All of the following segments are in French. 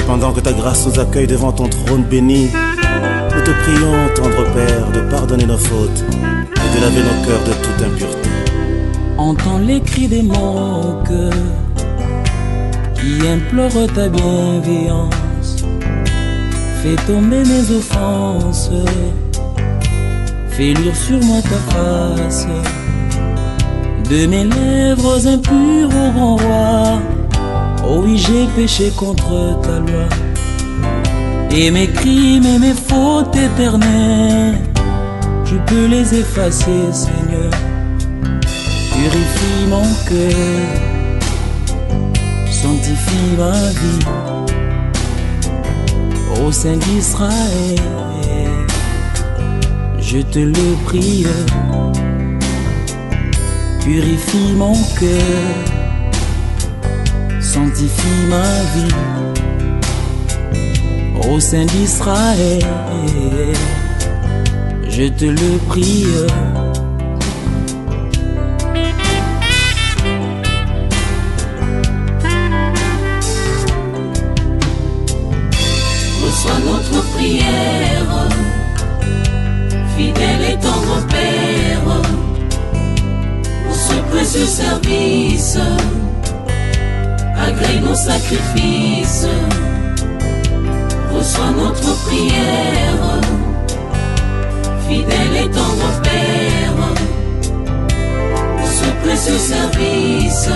pendant que ta grâce nous accueille devant ton trône béni, nous te prions, tendre Père, de pardonner nos fautes et de laver nos cœurs de toute impureté. Entends les cris de mon cœur qui implore ta bienveillance. Fais tomber mes offenses, fais luire sur moi ta face. De mes lèvres impures au grand roi, oh oui, j'ai péché contre ta loi. Et mes crimes et mes fautes éternelles, je peux les effacer, Seigneur. Purifie mon cœur, sanctifie ma vie. Ô Saint d'Israël, je te le prie. Purifie mon cœur, sanctifie ma vie. Ô Saint d'Israël, je te le prie. Reçois notre prière, fidèle et tendre Père, pour ce précieux service, agrée nos sacrifices. Reçois notre prière, fidèle et tendre Père, pour ce précieux service,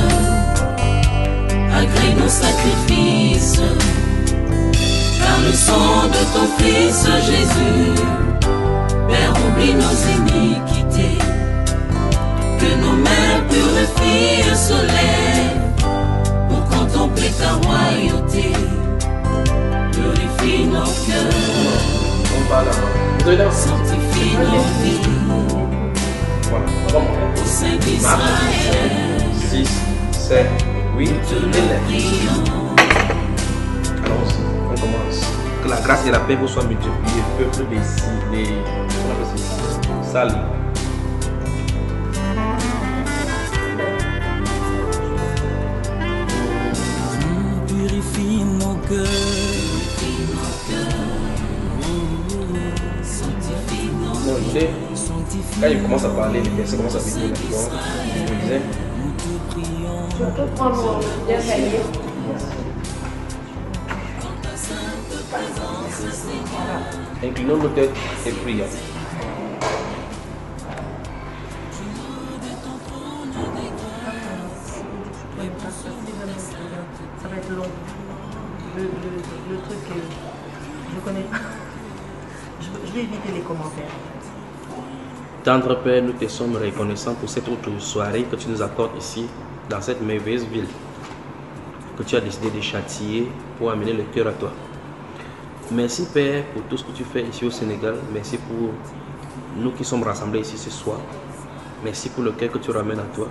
agrée nos sacrifices. Par le sang de ton Fils Jésus, Père, oublie nos iniquités, que nos mains purifient se lèvent pour contempler ta royauté. Purifie nos cœurs, sanctifie nos vies, au sein d'Israël. 6, 7, 8, Te le prions. Allons-y, on commence. Que la grâce et la paix vous soient multipliées, peuple des salut. Purifie nos cœurs, Sanctifie nos Non, je sais, quand il commence à parler, les personnes commencent à venir. Je me disais, nous te prions. Je peux prendre mon bien cahier. inclinons nos têtes et prions. Ça va être long. Le truc, je connais pas. Je vais éviter les commentaires. Tendre Père, nous te sommes reconnaissants pour cette autre soirée que tu nous accordes ici, dans cette merveilleuse ville, que tu as décidé de châtier pour amener le cœur à toi. Merci Père pour tout ce que tu fais ici au Sénégal. Merci pour nous qui sommes rassemblés ici ce soir. Merci pour le cœur que tu ramènes à toi.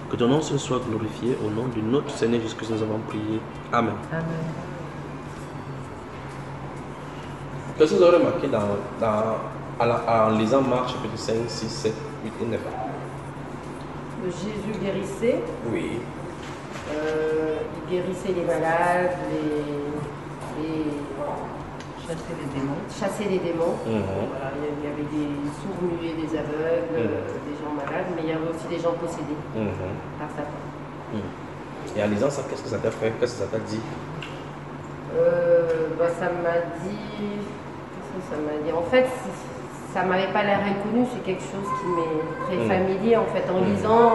Que ton nom se soit glorifié au nom de notre Seigneur Jésus-Christ, nous avons prié. Amen. Amen. Qu'est-ce que vous avez remarqué en lisant Marc chapitre 5, 6, 7, 8 et 9? Jésus guérissait. Oui. Il guérissait les malades, chasser les démons. Chasser les démons. Voilà, il y avait des sourds, muets, des aveugles, des gens malades, mais il y avait aussi des gens possédés par Satan. Et en lisant ça, qu'est-ce que ça t'a fait? Qu'est-ce que ça t'a dit? Ça m'a dit. Qu'est-ce que ça m'a dit? En fait, ça m'avait pas l'air inconnu, c'est quelque chose qui m'est très familier. En fait, en lisant,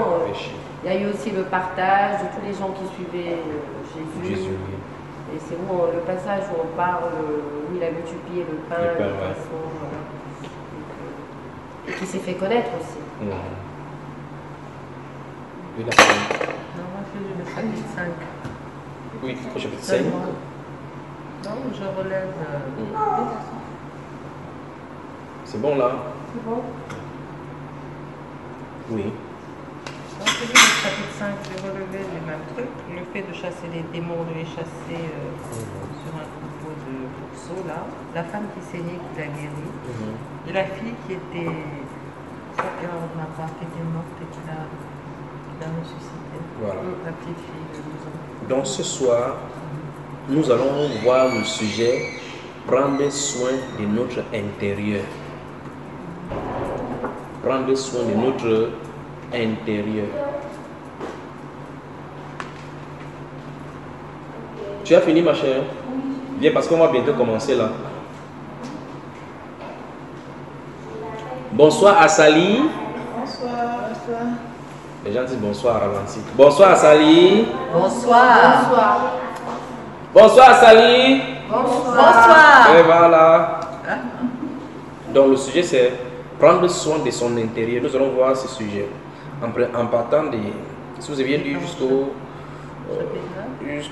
il y a eu aussi le partage de tous les gens qui suivaient Jésus. Et c'est où le passage où on parle, où il a multiplié le pain, le poisson, voilà. Et qui s'est fait connaître aussi. Oui, la Non, moi je fais le chapitre 5. Oui, au chapitre 5. Non, je relève. C'est bon là? C'est bon? Oui. Donc, le chapitre 5, j'ai relevé le même truc. Le fait de chasser les démons, de les chasser sur un troupeau de pourceaux, là. La femme qui saignait, qui l'a guérie. Et la fille qui était, qui était morte et qui l'a ressuscitée. Voilà. La petite fille de 12 ans. Donc ce soir, nous allons voir le sujet prendre soin de notre intérieur. Prendre soin de notre intérieur. Tu as fini ma chère? Viens parce qu'on va bientôt commencer là. Bonsoir Assali. Bonsoir. Les gens disent bonsoir à ralenti. Bonsoir Assali. Bonsoir. Bonsoir Assali. Bonsoir. Et voilà. Donc le sujet c'est prendre soin de son intérieur. Nous allons voir ce sujet en partant de... Si vous aviez lu jusqu'au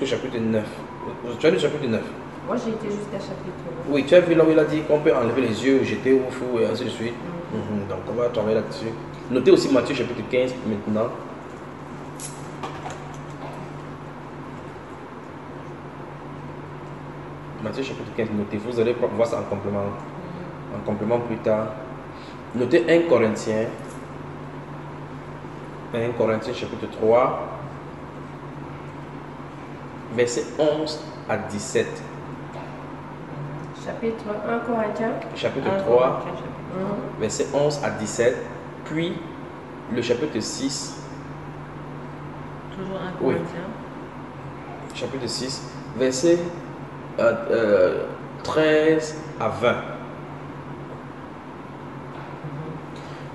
chapitre 9. Tu as lu le chapitre 9? Moi j'ai été jusqu'à chapitre 9. Oui, tu as vu là où il a dit qu'on peut enlever les yeux, jeter au fou et ainsi de suite. Donc on va travailler là-dessus. Notez aussi Matthieu chapitre 15 maintenant. Matthieu chapitre 15, notez, vous allez voir ça en complément plus tard. Notez 1 Corinthiens chapitre 3, verset 11 à 17. Chapitre 1 Corinthiens. Chapitre 3, verset 11 à 17. Puis le chapitre 6. Toujours 1 Oui. Corinthiens. Chapitre 6, verset 13 à 20.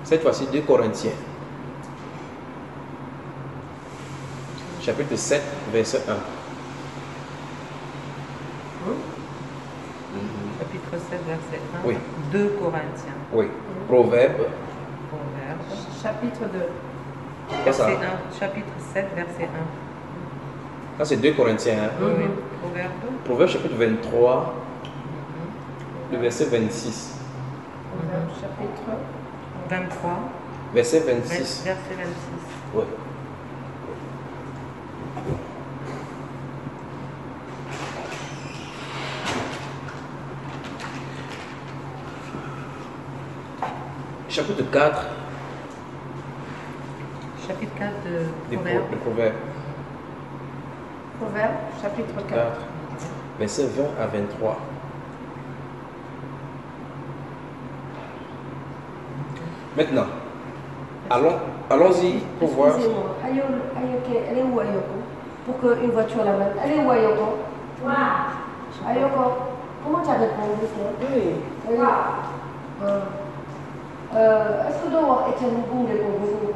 Cette fois-ci, 2 Corinthiens. Chapitre 7, verset 1. Chapitre 7, verset 1. Oui. 2 Corinthiens. Oui. Proverbe. Proverbe. Chapitre 2. Qu'est-ce que Verset ça? 1. Chapitre 7, verset 1. Ça, c'est 2 Corinthiens. Hein? Oui. Proverbe. Proverbe, chapitre 23, le verset 26. Chapitre 23. Verset 26. Verset 26. Oui. Chapitre 4 Chapitre 4 de de Proverbe. Proverbe. Proverbe, chapitre 4. 4, verset 20 à 23. Maintenant, allons-y pour voir. Excusez-moi, elle est où Ayoko? Pour qu'une voiture la mette. Elle est où Ayoko? Ayoko, comment tu as répondu ça? Oui. Est-ce que donc Etienne Boum est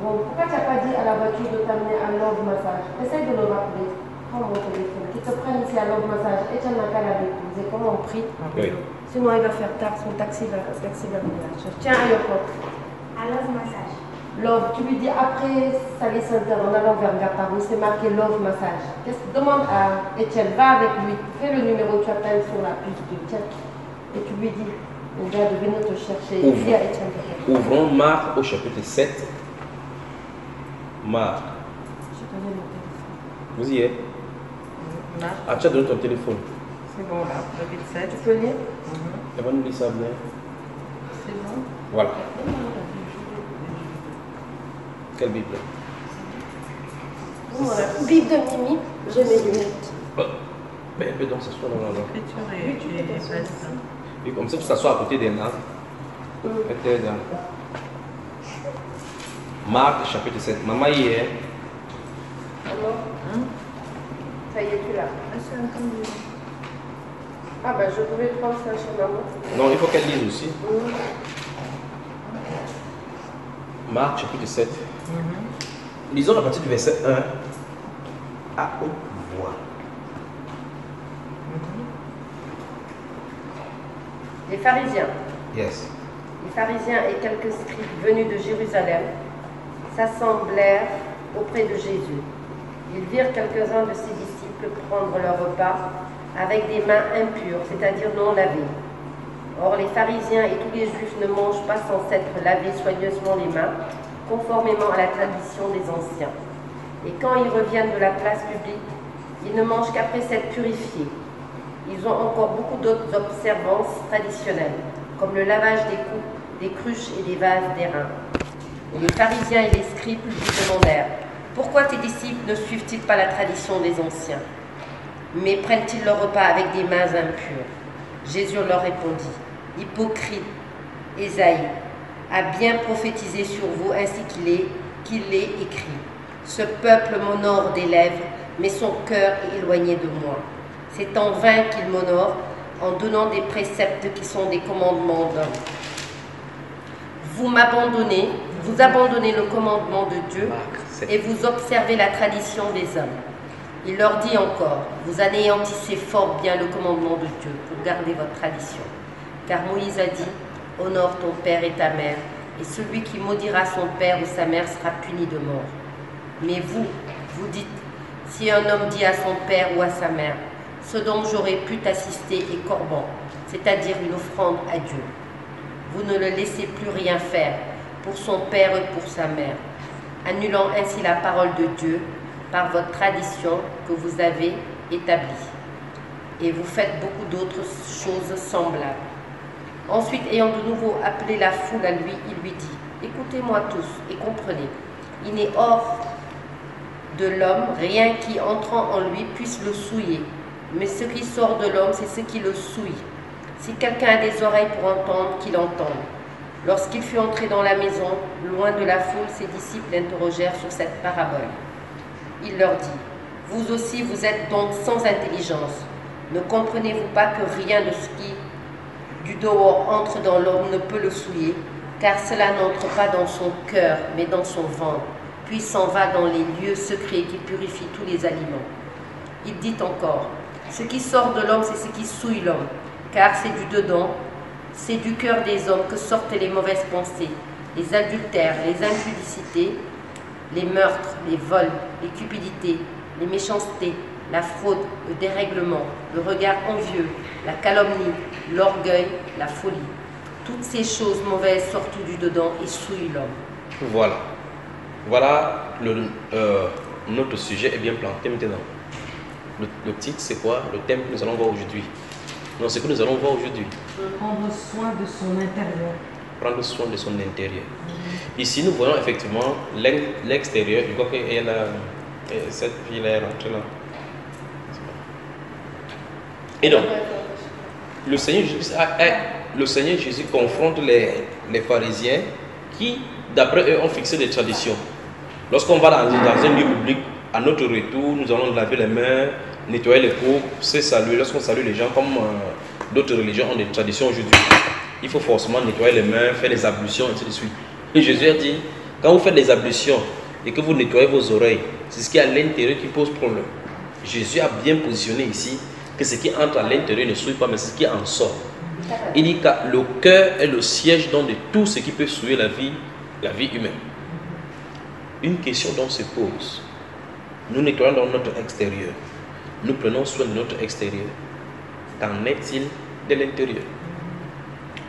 pourquoi tu n'as pas dit à la voiture de t'amener à Love Massage? Essaye de le rappeler. Prends mon téléphone. Qu'ils te prennent ici à Love Massage. Etienne n'a qu'à la déposer. Comment on prie? Oui. Sinon, il va faire tard. Son taxi va venir la chercher. Tiens, Ayoko. À Love Massage. Love, tu lui dis après Sally Center en allant vers Gataru, c'est marqué Love Massage. Demande à Etienne, va avec lui, fais le numéro, tu appelles sur la puce de tiens. Et tu lui dis, on vient de venir te chercher. Il dit à Etienne. Ouvrons Marc au chapitre 7. Marc. Je te donne mon téléphone. Vous y êtes? Marc. Ah, tu as donné ton téléphone. C'est bon là. Chapitre 7. Tu peux lire? Elle va nous lire ça bien. C'est bon. Voilà. Quelle Bible? Voilà. Bible de Mimi, j'ai mes lunettes. Mais elle peut donc s'asseoir là. L'écriture est facile. Et comme ça, tu t'assois à côté des nains. Peut-être. Marc chapitre 7. Maman y est. Alors, ça y est, tu l'as. Ah ben, je pouvais prendre ça chez maman. Non, il faut qu'elle lise aussi. Marc chapitre 7. Lisons à partir du verset 1 à haute voix. Les pharisiens. Yes. Les pharisiens et quelques scribes venus de Jérusalem s'assemblèrent auprès de Jésus. Ils virent quelques-uns de ses disciples prendre leur repas avec des mains impures, c'est-à-dire non lavées. Or, les pharisiens et tous les juifs ne mangent pas sans s'être lavés soigneusement les mains, conformément à la tradition des anciens. Et quand ils reviennent de la place publique, ils ne mangent qu'après s'être purifiés. Ils ont encore beaucoup d'autres observances traditionnelles, comme le lavage des coupes, des cruches et des vases d'airain. Et les pharisiens et les scribes lui demandèrent « Pourquoi tes disciples ne suivent-ils pas la tradition des anciens ?» mais prennent-ils leur repas avec des mains impures? Jésus leur répondit, hypocrite, Ésaïe a bien prophétisé sur vous ainsi qu'il est écrit. Ce peuple m'honore des lèvres, mais son cœur est éloigné de moi. C'est en vain qu'il m'honore en donnant des préceptes qui sont des commandements d'hommes. Vous abandonnez le commandement de Dieu et vous observez la tradition des hommes. Il leur dit encore, vous anéantissez fort bien le commandement de Dieu pour garder votre tradition. Car Moïse a dit, honore ton père et ta mère, et celui qui maudira son père ou sa mère sera puni de mort. Mais vous, vous dites, si un homme dit à son père ou à sa mère, ce dont j'aurais pu t'assister est corban, c'est-à-dire une offrande à Dieu. Vous ne le laissez plus rien faire pour son père et pour sa mère, annulant ainsi la parole de Dieu par votre tradition que vous avez établie. Et vous faites beaucoup d'autres choses semblables. Ensuite, ayant de nouveau appelé la foule à lui, il lui dit, écoutez-moi tous et comprenez, il n'est hors de l'homme rien qui, entrant en lui, puisse le souiller. Mais ce qui sort de l'homme, c'est ce qui le souille. Si quelqu'un a des oreilles pour entendre, qu'il entende. Lorsqu'il fut entré dans la maison, loin de la foule, ses disciples l'interrogèrent sur cette parabole. Il leur dit, vous aussi vous êtes donc sans intelligence. Ne comprenez-vous pas que rien de ce qui du dehors entre dans l'homme ne peut le souiller, car cela n'entre pas dans son cœur, mais dans son ventre, puis s'en va dans les lieux secrets qui purifient tous les aliments. Il dit encore, ce qui sort de l'homme, c'est ce qui souille l'homme, car c'est du dedans, c'est du cœur des hommes que sortent les mauvaises pensées, les adultères, les impudicités, les meurtres, les vols, les cupidités, les méchancetés, la fraude, le dérèglement, le regard envieux, la calomnie, l'orgueil, la folie. Toutes ces choses mauvaises sortent du dedans et souillent l'homme. Voilà. Voilà, notre sujet est bien planté maintenant. Le titre, c'est quoi? Le thème que nous allons voir aujourd'hui. Non, c'est que nous allons voir aujourd'hui. Prendre soin de son intérieur. Prendre soin de son intérieur. Ici, nous voyons effectivement l'extérieur. Je crois que cette fille est rentrée là. Et donc, le Seigneur Jésus confronte les pharisiens qui, d'après eux, ont fixé des traditions. Lorsqu'on va dans un lieu public, à notre retour, nous allons laver les mains, nettoyer les peaux, c'est saluer. Lorsqu'on salue les gens, comme d'autres religions ont des traditions aujourd'hui, il faut forcément nettoyer les mains, faire les ablutions, et ainsi de suite. Et Jésus a dit, quand vous faites les ablutions et que vous nettoyez vos oreilles, c'est ce qui est à l'intérieur qui pose problème. Jésus a bien positionné ici que ce qui entre à l'intérieur ne souille pas, mais c'est ce qui en sort. Il dit que le cœur est le siège donc de tout ce qui peut souiller la vie humaine. Une question donc se pose. Nous nettoyons dans notre extérieur. Nous prenons soin de notre extérieur. Qu'en est-il de l'intérieur?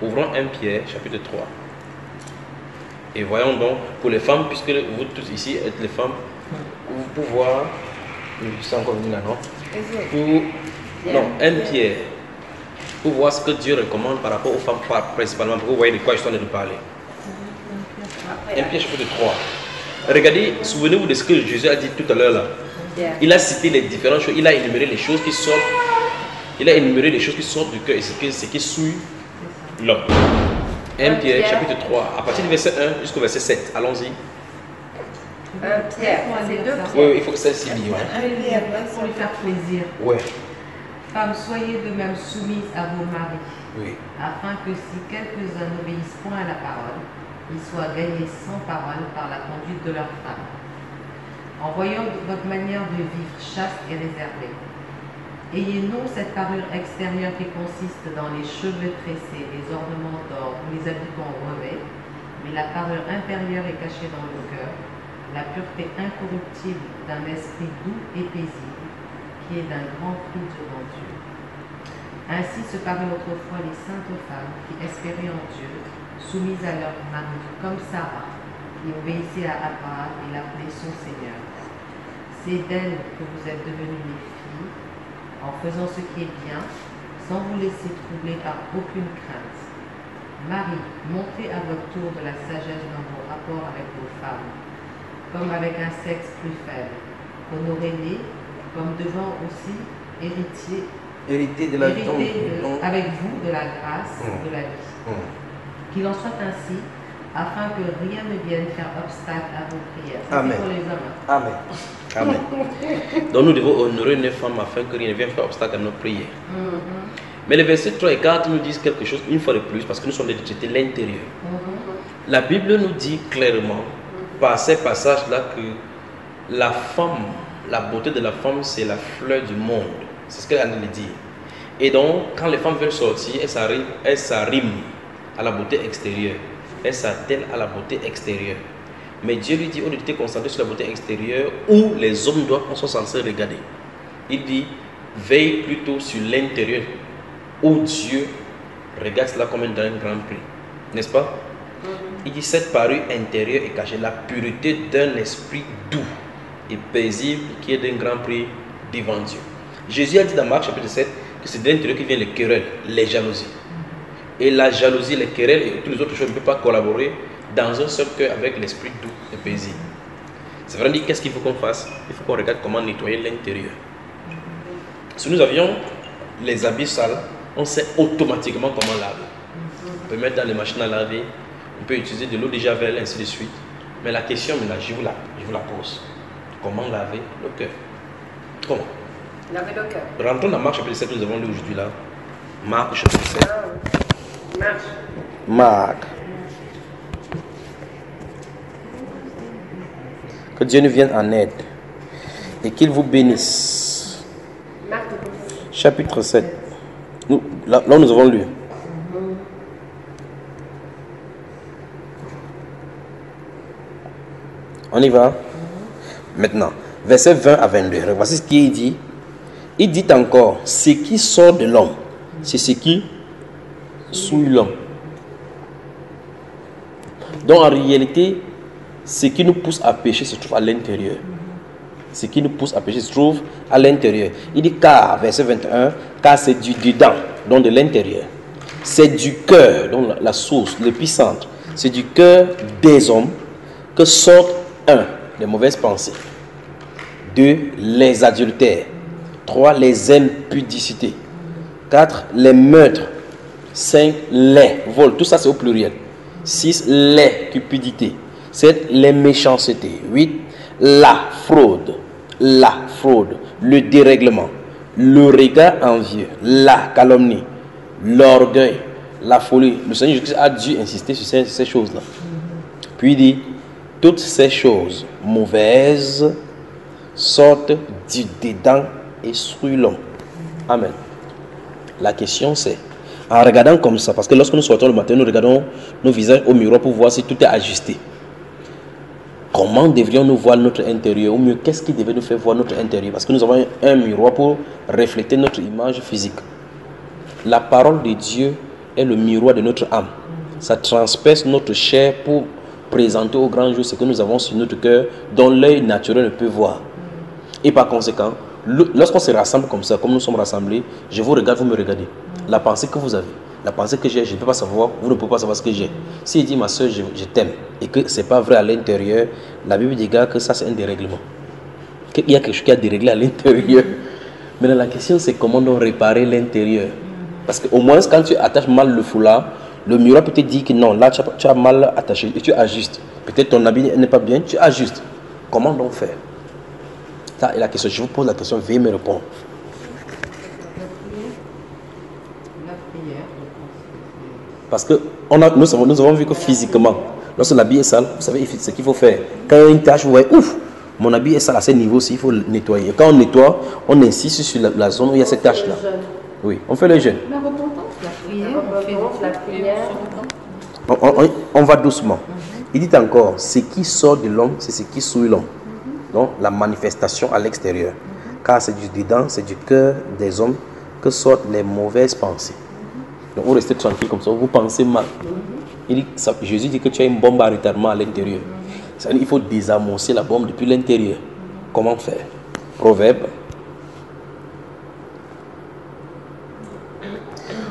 Ouvrons 1 Pierre, chapitre 3. Et voyons donc, pour les femmes, puisque vous tous ici êtes les femmes, vous pouvez voir, c'est encore venu là, non? Non, 1 Pierre, pour voir ce que Dieu recommande par rapport aux femmes, principalement, pour que vous voyez de quoi je suis en train de parler. 1 Pierre, chapitre 3. Regardez, souvenez-vous de ce que Jésus a dit tout à l'heure là. Il a cité les différentes choses, il a énuméré les choses qui sortent. Il a énuméré les choses qui sortent du cœur et ce qui souille l'homme. 1 Pierre, chapitre 3, à partir du verset 1 jusqu'au verset 7. Allons-y. 1 Pierre, c'est 2 Pierre. Oui, il faut que ça s'y lise. Pour lui faire plaisir. Ouais. Femmes, soyez de même soumises à vos maris, Oui. afin que si quelques-uns n'obéissent point à la parole, ils soient gagnés sans parole par la conduite de leurs femmes. En voyant votre manière de vivre chaste et réservée, ayez non cette parure extérieure qui consiste dans les cheveux tressés, les ornements d'or ou les habits qu'on revêt, mais la parure intérieure est cachée dans le cœur, la pureté incorruptible d'un esprit doux et paisible, qui est d'un grand prix devant Dieu. Ainsi se parlaient autrefois les saintes femmes qui espéraient en Dieu, soumises à leur mari, comme Sarah, qui obéissait à Abraham et l'appelait son Seigneur. C'est d'elle que vous êtes devenues les filles, en faisant ce qui est bien, sans vous laisser troubler par aucune crainte. Marie, montrez à votre tour de la sagesse dans vos rapports avec vos femmes, comme avec un sexe plus faible. Honorez-les, comme devant aussi hériter de la vie, avec vous de la grâce de la vie. Qu'il en soit ainsi, afin que rien ne vienne faire obstacle à vos prières. Amen. Pour les hommes. Amen. Amen. Donc nous devons honorer nos femmes afin que rien ne vienne faire obstacle à nos prières. Mais les versets 3 et 4 nous disent quelque chose une fois de plus parce que nous sommes de traiter l'intérieur. La Bible nous dit clairement par ces passages-là que la femme, la beauté de la femme, c'est la fleur du monde. C'est ce qu'elle a dit. Et donc, quand les femmes veulent sortir, elles s'arriment à la beauté extérieure. Elles s'attellent à la beauté extérieure. Mais Dieu lui dit, au lieu de te concentrer sur la beauté extérieure, où les hommes sont censés regarder. Il dit, veille plutôt sur l'intérieur, où Dieu regarde cela comme un grand prix. N'est-ce pas? Il dit, cette parure intérieure est cachée, la pureté d'un esprit doux et paisible qui est d'un grand prix devant Dieu. Jésus a dit dans Marc chapitre 7 que c'est de l'intérieur qui vient les querelles, les jalousies. Et la jalousie, les querelles et toutes les autres choses ne peuvent pas collaborer dans un seul cœur avec l'esprit doux et paisible. C'est vrai, qu'est-ce qu'il faut qu'on fasse? Il faut qu'on regarde comment nettoyer l'intérieur. Si nous avions les habits sales, on sait automatiquement comment laver. On peut mettre dans les machines à laver, on peut utiliser de l'eau de javel, ainsi de suite. Mais la question, maintenant, je vous la pose. Comment laver le cœur? Comment? Laver le cœur. Rentrons dans Marc chapitre 7 que nous avons lu aujourd'hui là. Marc chapitre 7. Marc. Que Dieu nous vienne en aide et qu'il vous bénisse. Marc. Chapitre 7. Là où nous avons lu. On y va. Maintenant, versets 20 à 22. Voici ce qu'il dit. Il dit encore, ce qui sort de l'homme, c'est ce qui souille l'homme. Donc en réalité, ce qui nous pousse à pécher se trouve à l'intérieur. Ce qui nous pousse à pécher se trouve à l'intérieur. Il dit car, verset 21, car c'est du dedans, donc de l'intérieur. C'est du cœur, donc la source, l'épicentre. C'est du cœur des hommes que sortent 1. Les mauvaises pensées. 2. Les adultères. 3. Les impudicités. 4. Les meurtres. 5. Les vols. Tout ça c'est au pluriel. 6. Les cupidités. 7. Les méchancetés. 8. La fraude. La fraude. Le dérèglement. Le regard envieux. La calomnie. L'orgueil. La folie. Le Seigneur Jésus a dû insister sur ces choses-là. Puis il dit, toutes ces choses mauvaises sortent du dedans et souillent l'homme. Amen. La question c'est, en regardant comme ça, parce que lorsque nous sortons le matin, nous regardons nos visages au miroir pour voir si tout est ajusté. Comment devrions-nous voir notre intérieur? Ou mieux, qu'est-ce qui devait nous faire voir notre intérieur? Parce que nous avons un miroir pour refléter notre image physique. La parole de Dieu est le miroir de notre âme. Ça transperce notre chair pour présenter au grand jour ce que nous avons sur notre cœur, dont l'œil naturel ne peut voir. Et par conséquent, lorsqu'on se rassemble comme ça, comme nous sommes rassemblés, je vous regarde, vous me regardez. La pensée que vous avez, la pensée que j'ai, je ne peux pas savoir, vous ne pouvez pas savoir ce que j'ai. S'il dit ma soeur, je t'aime, et que ce n'est pas vrai à l'intérieur, la Bible dit que ça c'est un dérèglement. Qu'il y a quelque chose qui a déréglé à l'intérieur. Maintenant la question c'est comment donc réparer l'intérieur. Parce qu'au moins quand tu attaches mal le foulard, le miroir peut te dire que non, là tu as mal attaché et tu ajustes. Peut-être ton habit n'est pas bien, tu ajustes. Comment donc faire? Ça est la question. Je vous pose la question, veuillez me répondre. La prière. Parce que nous avons vu que physiquement, lorsque l'habit est sale, vous savez ce qu'il faut faire. Quand il y a une tache, vous voyez, ouf, mon habit est sale à ce niveau-ci, il faut le nettoyer. Et quand on nettoie, on insiste sur la zone où il y a cette tache-là. Oui, on fait le jeûne. La repentance, la prière, La prière. On va doucement. Il dit encore, ce qui sort de l'homme, c'est ce qui souille l'homme. Donc, la manifestation à l'extérieur. Car c'est du dedans, c'est du cœur des hommes que sortent les mauvaises pensées. Donc, vous restez tranquille comme ça, vous pensez mal. Jésus dit que tu as une bombe à retardement à l'intérieur. Il faut désamorcer la bombe depuis l'intérieur. Comment faire? Proverbe.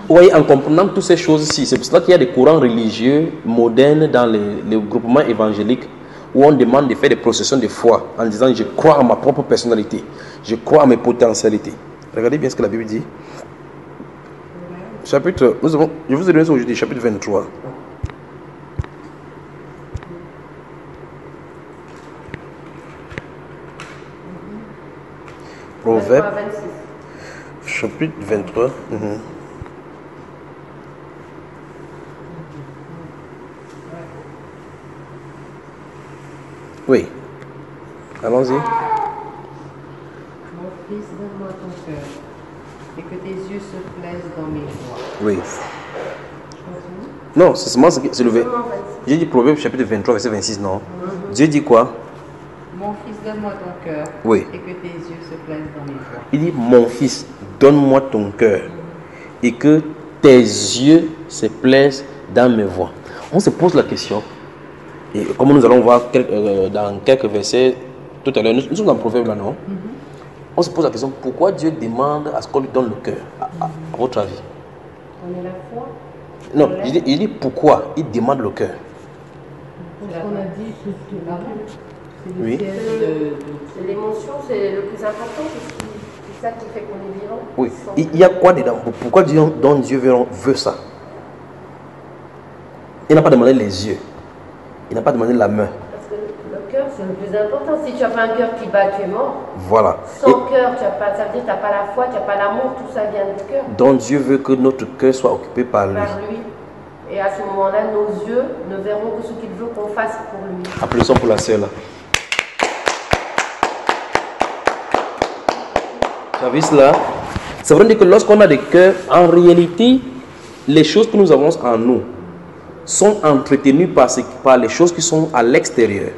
Vous voyez, en comprenant toutes ces choses-ci, c'est pour cela qu'il y a des courants religieux modernes dans les groupements évangéliques où on demande de faire des processions de foi en disant je crois à ma propre personnalité, je crois à mes potentialités. Regardez bien ce que la Bible dit. Chapitre, je vous ai donné ça aujourd'hui, chapitre 23. Proverbe, chapitre 23. Oui. Allons-y. Mon fils, donne-moi ton cœur, et que tes yeux se plaisent dans mes voies. Oui. Non, c'est seulement c'est le. J'ai dit Proverbe chapitre 23, verset 26, non? Dieu dit quoi? Mon fils, donne-moi ton cœur, Oui. et que tes yeux se plaisent dans mes voies. Il dit, mon fils, donne-moi ton cœur et que tes yeux se plaisent dans mes voies. On se pose la question, et comme nous allons voir dans quelques versets tout à l'heure, nous sommes dans le Proverbe là, non? On se pose la question, pourquoi Dieu demande à ce qu'on lui donne le cœur, à votre avis? On est la foi. Non, il dit pourquoi il demande le cœur. Parce qu'on a dit que c'est l'amour. Oui. C'est l'émotion, c'est le plus important, c'est ça qui fait qu'on est vivant. Oui. Il y a quoi dedans? Pourquoi Dieu veut ça? Il n'a pas demandé les yeux. Il n'a pas demandé la main. Parce que le cœur, c'est le plus important. Si tu n'as pas un cœur qui bat, tu es mort. Voilà. Sans cœur, ça veut dire que tu n'as pas la foi, tu n'as pas l'amour, tout ça vient du cœur. Donc Dieu veut que notre cœur soit occupé par lui. Par lui. Et à ce moment-là, nos yeux ne verront que ce qu'il veut qu'on fasse pour lui. Applaudissons pour la sœur là. Vous avez cela? Ça veut dire que lorsqu'on a des cœurs, en réalité, les choses que nous avons en nous sont entretenues par les choses qui sont à l'extérieur.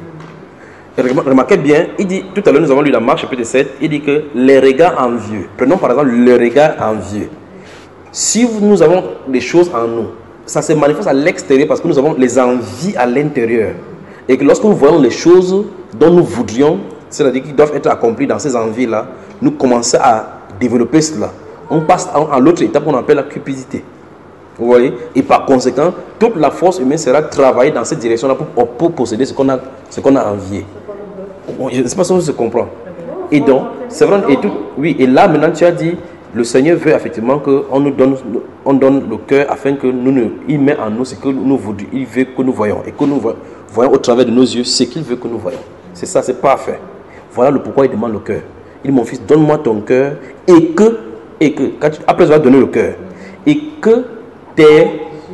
Remarquez bien, il dit, tout à l'heure nous avons lu la Marc chapitre 7, il dit que les regards envieux, prenons par exemple le regard envieux. Si nous avons des choses en nous, ça se manifeste à l'extérieur parce que nous avons les envies à l'intérieur. Et que lorsque nous voyons les choses dont nous voudrions, c'est-à-dire qui doivent être accomplies dans ces envies-là, nous commençons à développer cela. On passe à l'autre étape qu'on appelle la cupidité. Vous voyez? Et par conséquent, toute la force humaine sera travaillée dans cette direction-là pour posséder ce qu'on a envié. Je ne sais pas si on se comprend. Et donc, c'est vrai, oui, et là maintenant tu as dit, le Seigneur veut effectivement qu'on nous donne le cœur afin que il met en nous ce que nous voulons, il veut que nous voyons et que nous voyons au travers de nos yeux ce qu'il veut que nous voyons. C'est ça, c'est parfait. Voilà le pourquoi il demande le cœur. Il dit, mon fils, donne-moi ton cœur et que après tu vas donner le cœur, et que tes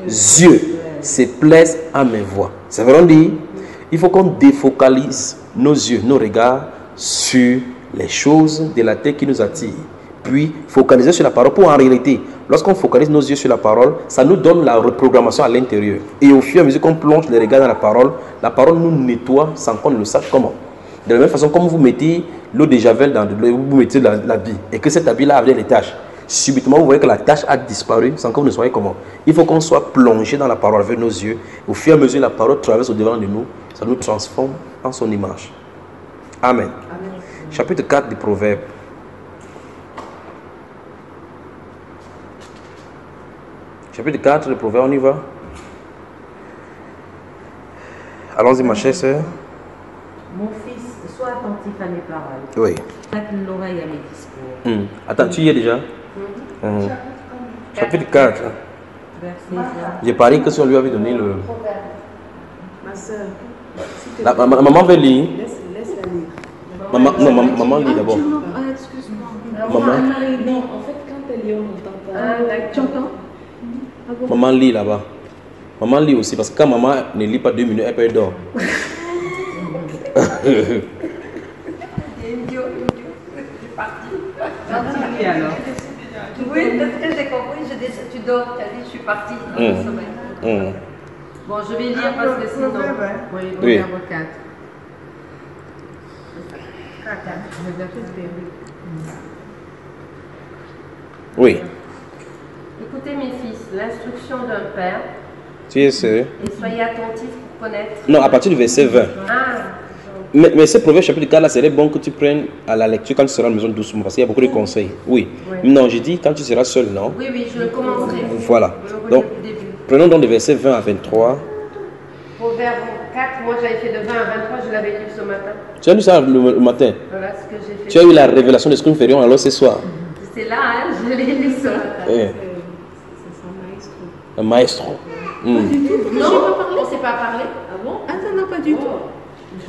yeux se plaisent à mes voies. C'est vrai, on dit, il faut qu'on défocalise nos yeux, nos regards sur les choses de la terre qui nous attirent. Puis focaliser sur la parole. Pour en réalité, lorsqu'on focalise nos yeux sur la parole, ça nous donne la reprogrammation à l'intérieur. Et au fur et à mesure qu'on plonge les regards dans la parole nous nettoie sans qu'on ne le sache comment. De la même façon, comme vous mettez l'eau de Javel dans de l'eau, vous mettez l'habit et que cet habit-là avait des taches. Subitement, vous voyez que la tache a disparu sans que vous ne soyez comment. Il faut qu'on soit plongé dans la parole avec nos yeux. Au fur et à mesure, la parole traverse au-devant de nous. Ça nous transforme en son image. Amen. Amen. Chapitre 4 du Proverbe. Chapitre 4 du Proverbe, on y va. Allons-y, ma chère sœur. Mon fils, sois attentif à mes paroles. Oui. Prête l'oreille à mes discours. Attends, tu y es déjà? Chapitre 4. J'ai parié que si on lui avait donné le... Ma soeur, maman veut lire. Laisse-la lire. Maman lit d'abord. Excuse-moi. Maman. Non, en fait, quand elle lit, on n'entend pas. Tu entends? Maman lit là-bas. Maman lit aussi, parce que quand maman ne lit pas 2 minutes, elle peut être dehors. Alors. Oui, peut-être que j'ai compris, tu dors, tu as dit je suis partie dans le sommeil. Bon, je vais lire parce que sinon... Oui, Proverbe 4. Oui. Écoutez mes fils, l'instruction d'un père. Tu es sérieux? Et soyez attentifs pour connaître. Non, à partir du verset 20. Mais ce proverbe chapitre 4 là, serait bon que tu prennes à la lecture quand tu seras à la maison doucement, parce qu'il y a beaucoup de conseils. Oui. Non, j'ai dit quand tu seras seul, non? Oui, je le commencerai. Voilà. Donc, prenons donc les versets 20 à 23. Proverbe 4, moi j'avais fait de 20 à 23, je l'avais lu ce matin. Tu as lu ça le matin? Voilà ce que j'ai fait. Tu as eu la révélation de ce que nous ferions alors ce soir? C'est là, hein, je l'ai lu sur la table. C'est son maestro. Un maestro. Non, on ne s'est pas parlé. Ah bon? Ah non, pas du tout.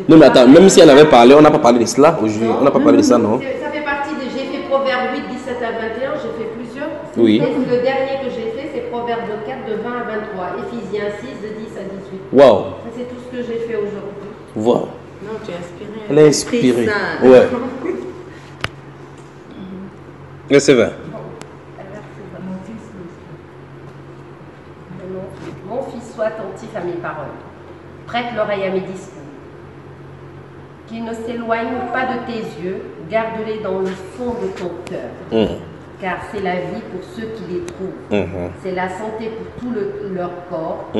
Non, mais attends, même si elle avait parlé, on n'a pas parlé de cela aujourd'hui. On n'a pas parlé de ça, non? Ça fait partie de. J'ai fait Proverbe 8, 17 à 21, j'ai fait plusieurs. Oui. Et le dernier que j'ai fait, c'est Proverbe 4, de 20 à 23. Éphésiens 6, de 10 à 18. Waouh. C'est tout ce que j'ai fait aujourd'hui. Waouh. Non, tu es inspirée. Elle est inspirée. Ouais. C'est vrai. Mon fils, sois attentif à mes paroles. Prête l'oreille à mes discours. Qu'ils ne s'éloignent pas de tes yeux, garde-les dans le fond de ton cœur. Car c'est la vie pour ceux qui les trouvent. C'est la santé pour tout leur corps.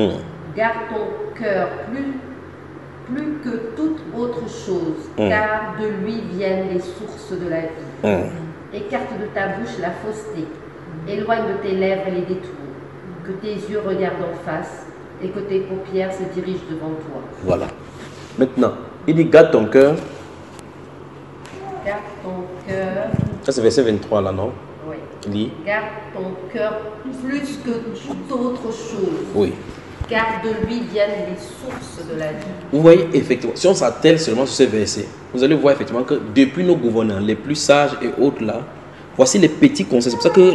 Garde ton cœur plus que toute autre chose, car de lui viennent les sources de la vie. Écarte de ta bouche la fausseté, éloigne de tes lèvres les détours, que tes yeux regardent en face et que tes paupières se dirigent devant toi. Voilà. Maintenant, il dit garde ton cœur. Garde ton cœur. Ça c'est verset 23 là, non? Oui. Lis. Garde ton cœur plus que toute autre chose. Oui. Car de lui viennent les sources de la vie. Vous voyez, effectivement, si on s'attelle seulement sur ces versets, vous allez voir effectivement que depuis nos gouvernants, les plus sages et autres là, voici les petits conseils. C'est pour ça que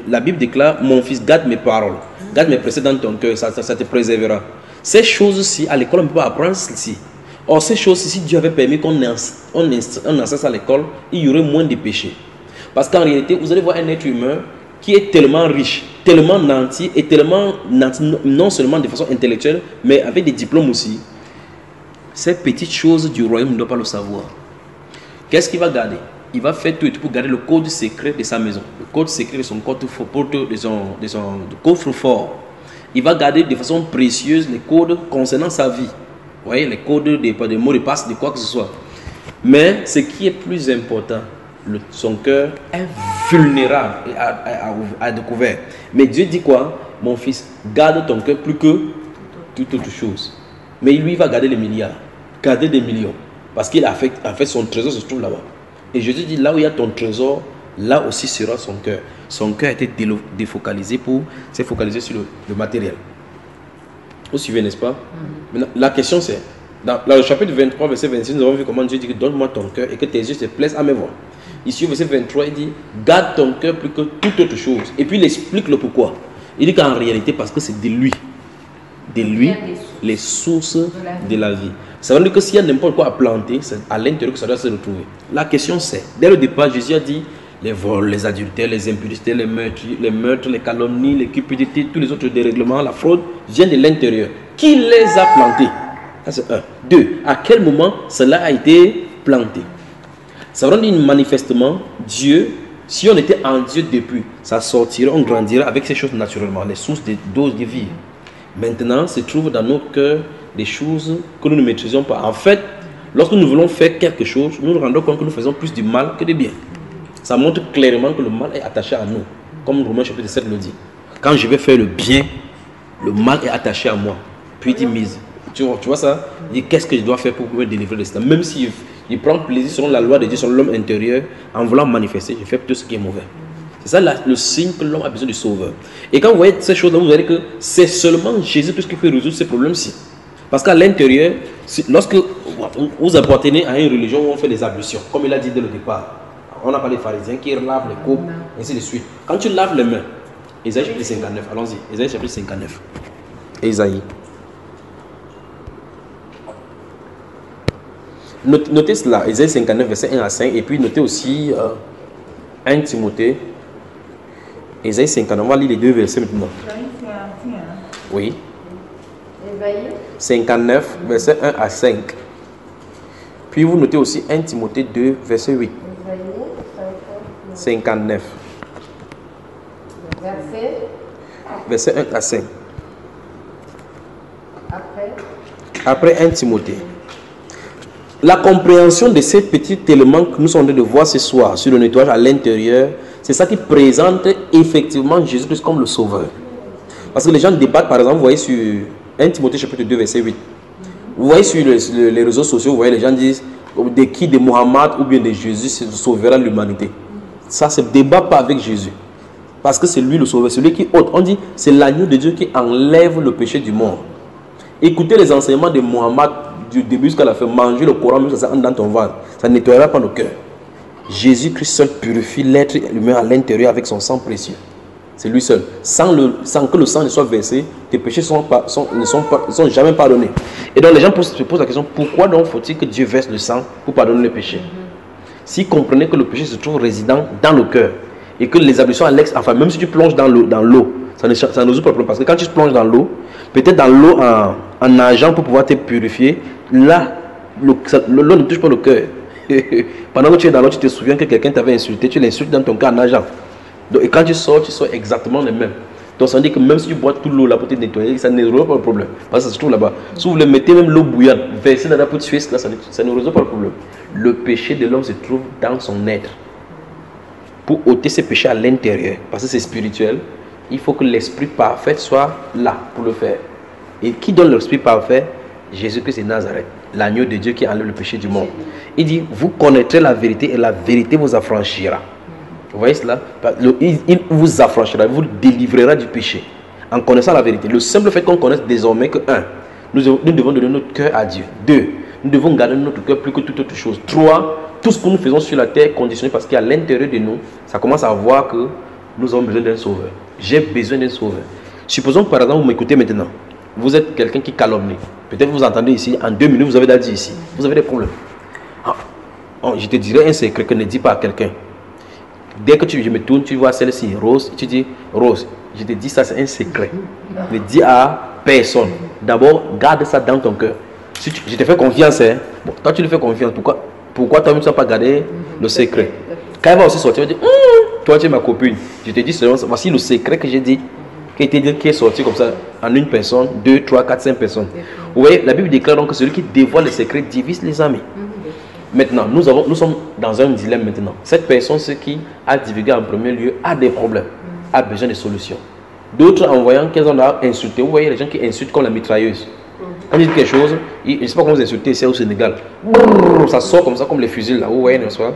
la Bible déclare: mon fils, garde mes paroles, garde mes préceptes dans ton cœur, ça te préservera. Ces choses-ci, à l'école, on ne peut pas apprendre ceci. Or, ces choses-ci, si Dieu avait permis qu'on enseigne ça à l'école, il y aurait moins de péchés. Parce qu'en réalité, vous allez voir un être humain qui est tellement riche, tellement nanti, et tellement nanti, non seulement de façon intellectuelle, mais avec des diplômes aussi. Ces petites choses du royaume ne doit pas le savoir. Qu'est-ce qu'il va garder? Il va faire tout et tout pour garder le code secret de sa maison, le code secret de son coffre-fort. Il va garder de façon précieuse les codes concernant sa vie. Vous voyez, les codes de mots de passe, de quoi que ce soit. Mais ce qui est plus important, son cœur est vulnérable et à découvert. Mais Dieu dit quoi? Mon fils, garde ton cœur plus que toute autre chose. Mais lui, il va garder les milliards, garder des millions. Parce qu'il a fait son trésor se trouve là-bas. Et Jésus dit, là où il y a ton trésor, là aussi sera son cœur. Son cœur a été défocalisé pour se focaliser sur le matériel. Vous suivez, n'est-ce pas? Maintenant, la question c'est, dans le chapitre 23, verset 26, nous avons vu comment Dieu dit que donne-moi ton cœur et que tes yeux se plaisent à mes voix. Ici, au verset 23, il dit, garde ton cœur plus que toute autre chose. Et puis il explique le pourquoi. Il dit qu'en réalité, parce que c'est de lui, les sources de la vie. Ça veut dire que s'il y a n'importe quoi à planter, c'est à l'intérieur que ça doit se retrouver. La question c'est, dès le départ, Jésus a dit, les vols, les adultères, les impudités, les meurtres, les calomnies, les cupidités, tous les autres dérèglements, la fraude, viennent de l'intérieur. Qui les a plantés? Ça c'est un. Deux, à quel moment cela a été planté? Ça veut dire manifestement, Dieu, si on était en Dieu depuis, ça sortirait, on grandirait avec ces choses naturellement, les sources d'eau de vie. Maintenant, se trouvent dans notre cœur des choses que nous ne maîtrisons pas. En fait, lorsque nous voulons faire quelque chose, nous nous rendons compte que nous faisons plus du mal que du bien. Ça montre clairement que le mal est attaché à nous. Comme Romains chapitre 7 le dit. Quand je vais faire le bien, le mal est attaché à moi. Puis il dit mise. Tu vois ça? Il dit qu'est-ce que je dois faire pour me délivrer de cela? Même si il prend plaisir selon la loi de Dieu, selon l'homme intérieur, en voulant manifester, je fais tout ce qui est mauvais. C'est ça le signe que l'homme a besoin du sauveur. Et quand vous voyez ces choses-là, vous verrez que c'est seulement Jésus-Christ qui peut résoudre ces problèmes-ci. Parce qu'à l'intérieur, lorsque vous appartenez à une religion où on fait des ablutions, comme il a dit dès le départ, on n'a pas les pharisiens qui lavent les coupes, ainsi de suite. Quand tu laves les mains, Ésaïe chapitre 59, allons-y, Ésaïe chapitre 59. Ésaïe. Notez cela, Ésaïe 59, verset 1 à 5, et puis notez aussi 1 Timothée, Ésaïe 59, on va lire les deux versets maintenant. Oui. 59, verset 1 à 5. Puis vous notez aussi 1 Timothée 2, verset 8. 59. Verset 1 à 5. Après 1 Timothée. La compréhension de ces petits éléments que nous sommes en train de voir ce soir sur le nettoyage à l'intérieur, c'est ça qui présente effectivement Jésus-Christ comme le sauveur. Parce que les gens débattent, par exemple, vous voyez sur 1 Timothée chapitre 2, verset 8. Vous voyez sur les réseaux sociaux, vous voyez les gens disent de qui, de Mohammed ou bien de Jésus sauvera l'humanité. Ça se débat pas avec Jésus. Parce que c'est lui le sauveur, celui qui ôte. On dit c'est l'agneau de Dieu qui enlève le péché du monde. Écoutez les enseignements de Mohammed du début jusqu'à la fin. Manger le Coran, même ça entre dans ton ventre. Ça ne nettoiera pas nos cœurs. Jésus-Christ seul purifie l'être humain à l'intérieur avec son sang précieux. C'est lui seul. Sans que le sang ne soit versé, tes péchés ne sont jamais pardonnés. Et donc les gens se posent la question, pourquoi donc faut-il que Dieu verse le sang pour pardonner les péchés? S'ils comprenaient que le péché se trouve résident dans le cœur et que les ablutions à l'extérieur, enfin même si tu plonges dans l'eau, ça ne résout pas le problème. Parce que quand tu plonges dans l'eau, peut-être dans l'eau en nageant pour pouvoir te purifier, là, l'eau ne touche pas le cœur. Pendant que tu es dans l'eau, tu te souviens que quelqu'un t'avait insulté, tu l'insultes dans ton cœur en nageant. Donc, et quand tu sors exactement le même. Donc ça veut dire que même si tu bois toute l'eau là pour te nettoyer, ça ne résout pas le problème. Parce que ça se trouve là-bas. Si vous voulez mettre même l'eau bouillante, verser là-bas pour tuer, là, ça ne résout pas le problème. Le péché de l'homme se trouve dans son être. Pour ôter ses péchés à l'intérieur, parce que c'est spirituel, il faut que l'esprit parfait soit là pour le faire. Et qui donne l'esprit parfait? Jésus-Christ de Nazareth, l'agneau de Dieu qui enlève le péché du monde. Il dit, vous connaîtrez la vérité et la vérité vous affranchira. Vous voyez cela? Il vous affranchira, il vous délivrera du péché. En connaissant la vérité. Le simple fait qu'on connaisse désormais que 1, nous devons donner notre cœur à Dieu. 2, nous devons garder notre cœur plus que toute autre chose. 3, tout ce que nous faisons sur la terre est conditionné parce qu'à l'intérieur de nous, ça commence à voir que nous avons besoin d'un sauveur. J'ai besoin d'un sauveur. Supposons que par exemple, vous m'écoutez maintenant. Vous êtes quelqu'un qui calomnie. Peut-être vous entendez ici, en 2 minutes, vous avez dit ici. Vous avez des problèmes. Je te dirais un secret que ne dis pas à quelqu'un. Dès que je me tourne, tu vois celle-ci, Rose, tu dis, Rose, je te dis ça, c'est un secret. Ne dis à personne. D'abord, garde ça dans ton cœur. Si je te fais confiance, hein, bon, toi tu lui fais confiance, pourquoi toi-même tu n'as pas gardé le secret? Quand elle va aussi sortir, tu vas dire, toi tu es ma copine. Je te dis seulement, voici le secret que j'ai dit, qui est sorti comme ça, en une personne, 2, 3, 4, 5 personnes. Vous voyez, la Bible déclare donc que celui qui dévoile le secret divise les amis. Maintenant, nous sommes dans un dilemme maintenant. Cette personne, ce qui a divulgué en premier lieu, a des problèmes, a besoin de solutions. D'autres, en voyant qu'elles ont insulté, vous voyez les gens qui insultent comme la mitrailleuse. Quand ils disent quelque chose, je ne sais pas comment vous insultez ici au Sénégal. Ça sort comme ça, comme les fusils là, vous voyez, n'est-ce pas?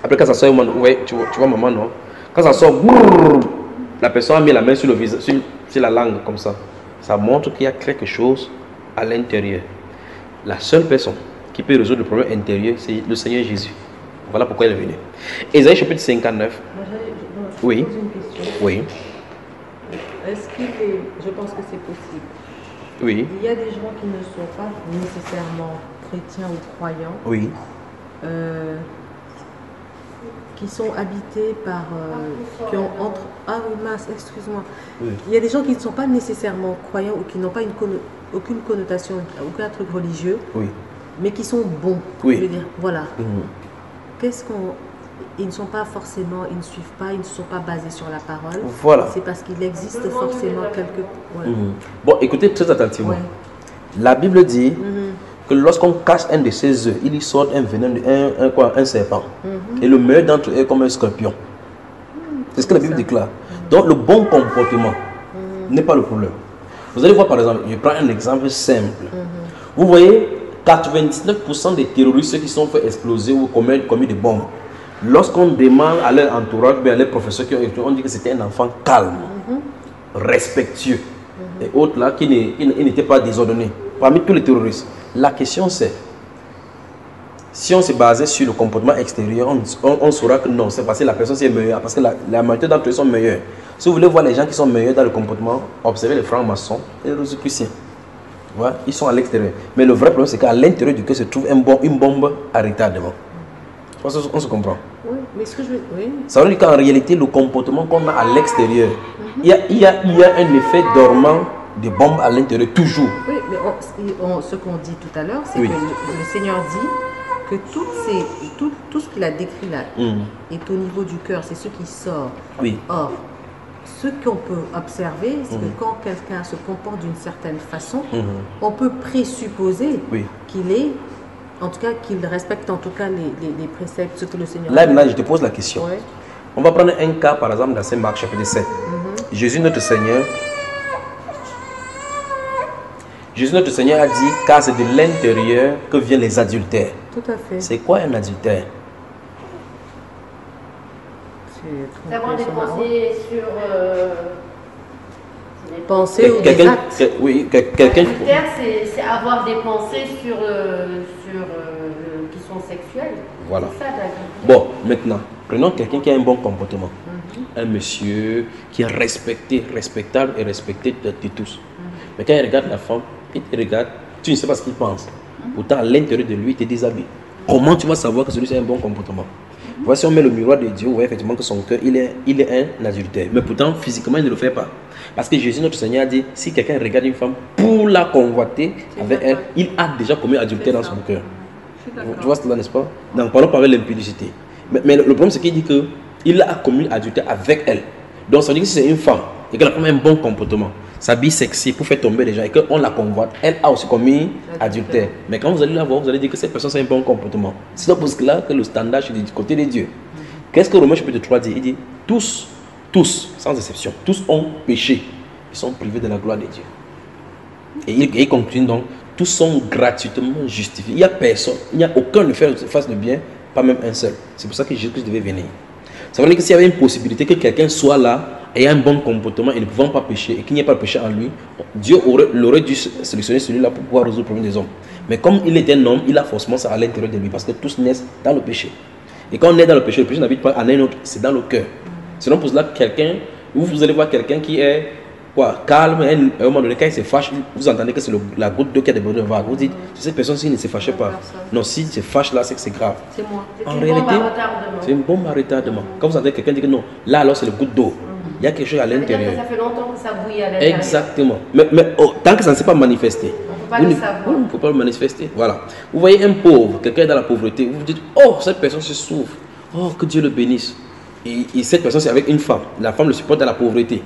Après, quand ça sort, vous voyez, tu vois maman, non? Quand ça sort, la personne a mis la main sur le visage, sur la langue, comme ça. Ça montre qu'il y a quelque chose à l'intérieur. La seule personne qui peut résoudre le problème intérieur, c'est le Seigneur Jésus. Voilà pourquoi il est venu. Ésaïe chapitre 59. Oui. Je pose une question. Oui. Est-ce qu'il est... Je pense que c'est possible. Oui. Il y a des gens qui ne sont pas nécessairement chrétiens ou croyants. Oui. Qui sont habités par... qui ont entre... Ah oui, mince, excuse-moi. Oui. Il y a des gens qui ne sont pas nécessairement croyants ou qui n'ont pas aucune connotation, aucun truc religieux. Oui. Mais qui sont bons. Oui. Je veux dire, voilà. Qu'est-ce qu'on... Ils ne sont pas forcément, ils ne suivent pas, ils ne sont pas basés sur la parole. Voilà. C'est parce qu'il existe forcément quelques... Ouais. Bon, écoutez très attentivement. Ouais. La Bible dit que lorsqu'on cache un de ses œufs, il y sort un venin, un serpent. Et le meilleur d'entre eux est comme un scorpion. C'est ce que la Bible déclare. Donc le bon comportement n'est pas le problème. Vous allez voir par exemple, je prends un exemple simple. Vous voyez, 99% des terroristes qui sont fait exploser ou commis des bombes, lorsqu'on demande à leur entourage, à leurs professeurs, on dit que c'était un enfant calme, respectueux, et autres là, qui n'étaient pas désordonnés. Parmi tous les terroristes, la question c'est, si on se basait sur le comportement extérieur, on saura que non, c'est parce que la personne est meilleure, parce que la majorité d'entre eux sont meilleurs. Si vous voulez voir les gens qui sont meilleurs dans le comportement, observez les francs-maçons et les rosicruciens. Voilà, ils sont à l'extérieur. Mais le vrai problème, c'est qu'à l'intérieur du cœur se trouve une bombe à retardement. On se comprend. Oui, mais ce que je veux... Oui. Ça veut dire qu'en réalité, le comportement qu'on a à l'extérieur, il y a un effet dormant de bombe à l'intérieur, toujours. Oui, mais ce qu'on dit tout à l'heure, c'est Oui. que le Seigneur dit que tout ce qu'il a décrit là est au niveau du cœur, c'est ce qui sort. Oui. Or, ce qu'on peut observer, c'est que quand quelqu'un se comporte d'une certaine façon, on peut présupposer Oui. qu'il est, en tout cas, qu'il respecte en tout cas les préceptes, ce que le Seigneur Là, dit. maintenant, je te pose la question. Ouais. On va prendre un cas, par exemple, dans Saint-Marc, chapitre 7. Jésus, notre Seigneur, a dit, car c'est de l'intérieur que viennent les adultères. Tout à fait. C'est quoi un adultère? C'est avoir des pensées sur... Penser ou des actes. Oui, quelqu'un... Adultère, c'est avoir des pensées sur qui sont sexuelles. Voilà. C'est ça, l'adultère. Bon, maintenant, prenons quelqu'un qui a un bon comportement. Un monsieur qui est respectable et respecté de tous. Mais quand il regarde la femme, il te regarde, tu ne sais pas ce qu'il pense. Pourtant, à l'intérieur de lui, il te déshabille. Comment tu vas savoir que celui-ci a un bon comportement? Voici, on met le miroir de Dieu, vous voyez effectivement que son cœur, il est un adultère. Mais pourtant, physiquement, il ne le fait pas. Parce que Jésus, notre Seigneur, a dit, si quelqu'un regarde une femme pour la convoiter avec elle, il a déjà commis adultère dans son cœur. Tu vois cela, n'est-ce pas? Donc, parlons pas avec l'impudicité. Mais le problème, c'est qu'il dit qu'il a commis adultère avec elle. Donc, ça veut dire que si c'est une femme et que la femme a un bon comportement, s'habille sexy pour faire tomber les gens et qu'on la convoite, elle a aussi commis adultère. Mais quand vous allez la voir, vous allez dire que cette personne a un bon comportement. C'est pour cela que le standard est du côté de Dieu. Qu'est-ce que Romains chapitre 3 dit? Il dit, tous, sans exception, tous ont péché. Ils sont privés de la gloire de Dieu. Et il conclut donc, tous sont gratuitement justifiés. Il n'y a personne, il n'y a aucun qui fasse le bien, pas même un seul. C'est pour ça que Jésus-Christ devait venir. Ça veut dire que s'il y avait une possibilité que quelqu'un soit là, ayant un bon comportement et ne pouvant pas pécher, et qu'il n'y ait pas de péché en lui, Dieu aurait dû sélectionner celui-là pour pouvoir résoudre le problème des hommes. Mais comme il est un homme, il a forcément ça à l'intérieur de lui, parce que tous naissent dans le péché. Et quand on est dans le péché n'habite pas en un autre, c'est dans le cœur. Sinon, pour cela, quelqu'un, vous allez voir quelqu'un qui est calme, et à un moment donné, quand il se fâche, vous entendez que c'est la goutte d'eau qui a débordé de vague. Vous dites, cette personne-ci ne se fâchait pas. Non, si se fâche là, c'est que c'est grave. C'est moi. En réalité, c'est une bombe à retardement. Quand vous entendez quelqu'un dire que non, là alors c'est le goutte d'eau. Il y a quelque chose à l'intérieur. Ça fait longtemps que ça bouillit à l'intérieur. Exactement. Mais tant que ça ne s'est pas manifesté, vous ne pouvez pas le manifester. Voilà. Vous voyez un pauvre, quelqu'un dans la pauvreté, vous vous dites, oh, cette personne se souffre. Oh, que Dieu le bénisse. Et cette personne, c'est avec une femme. La femme le supporte dans la pauvreté.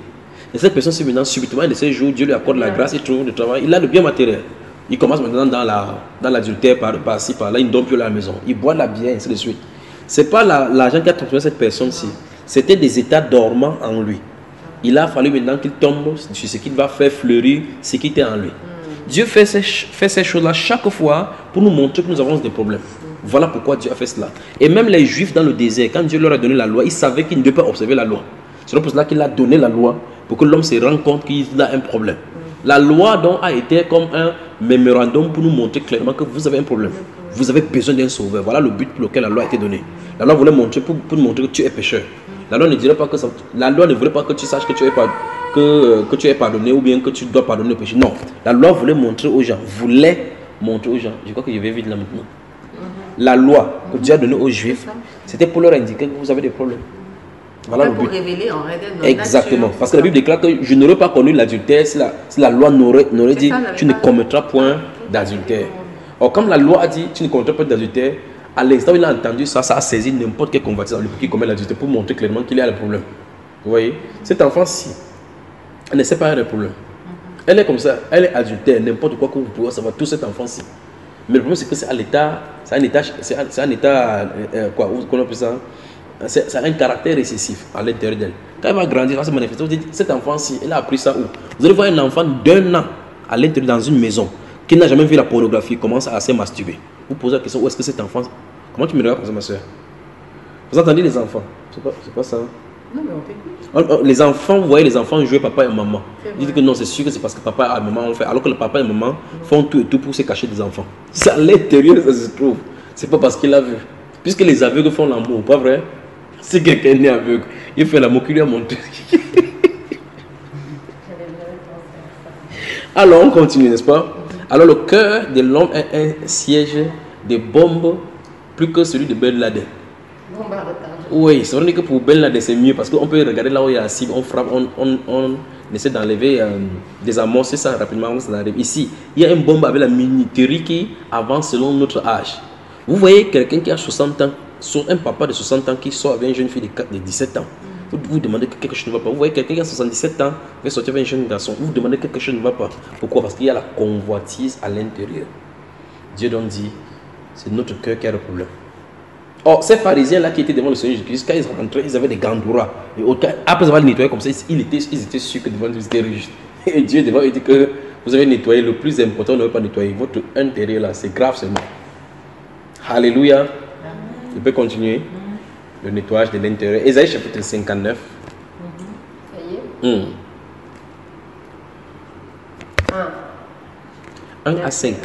Et cette personne, maintenant, subitement, un de ces jours, Dieu lui accorde la grâce, il trouve le travail, il a le bien matériel. Il commence maintenant dans l'adultère, par-ci, par-là, il ne donne plus à la maison. Il boit la bière, et ainsi de suite. Ce n'est pas l'argent qui a transformé cette personne-ci. C'était des états dormants en lui. Il a fallu maintenant qu'il tombe sur ce qui va faire fleurir ce qui était en lui. Dieu fait ces choses-là chaque fois pour nous montrer que nous avons des problèmes. Voilà pourquoi Dieu a fait cela. Et même les Juifs dans le désert, quand Dieu leur a donné la loi, ils savaient qu'ils ne devaient pas observer la loi. C'est pour cela qu'il a donné la loi, pour que l'homme se rende compte qu'il a un problème. La loi donc a été comme un mémorandum pour nous montrer clairement que vous avez un problème. Vous avez besoin d'un sauveur. Voilà le but pour lequel la loi a été donnée. La loi voulait montrer pour montrer que tu es pécheur. La loi ne dirait pas que ça, la loi ne voulait pas que tu saches que tu es pardonné ou bien que tu dois pardonner le péché. Non. La loi voulait montrer aux gens, je crois que je vais vite là maintenant. La loi que Dieu a donnée aux Juifs, c'était pour leur indiquer que vous avez des problèmes. Voilà le but. Pour révéler en réalité notre exactement. nature. Parce que la Bible déclare que je n'aurais pas connu l'adultère si la loi n'aurait dit tu ne commettras point d'adultère. Or, comme la loi a dit tu ne commettras pas d'adultère, à l'instant où il a entendu ça, ça a saisi n'importe quel converti dans lui qui commet l'adultère pour montrer clairement qu'il y a le problème. Vous voyez, cet enfant-ci, elle ne sait pas le problème. Elle est comme ça, elle est adultère, n'importe quoi que vous pouvez savoir, tout cet enfant-ci. Mais le problème, c'est que c'est à l'état, c'est un état, quoi, qu'on appelle ça, c'est un caractère récessif à l'intérieur d'elle. Quand elle va grandir, elle va se manifester. Vous dites, cet enfant-ci, elle a appris ça où? Vous allez voir un enfant d'1 an à l'intérieur dans une maison qui n'a jamais vu la pornographie, commence à se masturber. Vous posez la question, où est-ce que cet enfant... Comment tu me regardes comme ça, ma soeur? Vous entendez les enfants? C'est pas ça. Non, mais on t'écoute. Les enfants, vous voyez les enfants jouer papa et maman. Ils disent que non, c'est sûr que c'est parce que papa et maman ont fait. Alors que le papa et maman font tout et tout pour se cacher des enfants. C'est à l'intérieur, ça se trouve. C'est pas parce qu'il a vu. Puisque les aveugles font l'amour, pas vrai? Si quelqu'un est né aveugle, il fait l'amour qu'il lui a montré. Alors on continue, n'est-ce pas? Alors le cœur de l'homme est un siège de bombes plus que celui de Ben Laden. Oui, c'est vrai que pour Ben Laden c'est mieux parce qu'on peut regarder là où il y a la cible, on frappe, on essaie d'enlever désamorcer ça rapidement. Ça arrive. Ici, il y a une bombe avec la minuterie qui avance selon notre âge. Vous voyez quelqu'un qui a 60 ans, un papa de 60 ans qui sort avec une jeune fille de 17 ans. Vous demandez que quelque chose ne va pas. Vous voyez quelqu'un qui a 77 ans, qui sortir avec un jeune garçon. Vous demandez que quelque chose ne va pas. Pourquoi? Parce qu'il y a la convoitise à l'intérieur. Dieu donc dit, c'est notre cœur qui a le problème. Or, ces pharisiens-là qui étaient devant le Seigneur Jésus-Christ, quand ils rentraient, ils avaient des gandoura. Et après avoir nettoyé comme ça, ils étaient sûrs que devant Dieu, c'était juste. Et Dieu devant eux dit que vous avez nettoyé. Le plus important, ne veut pas nettoyer. Votre intérieur là, c'est grave seulement. Alléluia. Je peux continuer. le nettoyage de l'intérieur. Ésaïe chapitre 59. Ça y est. 1 à 5.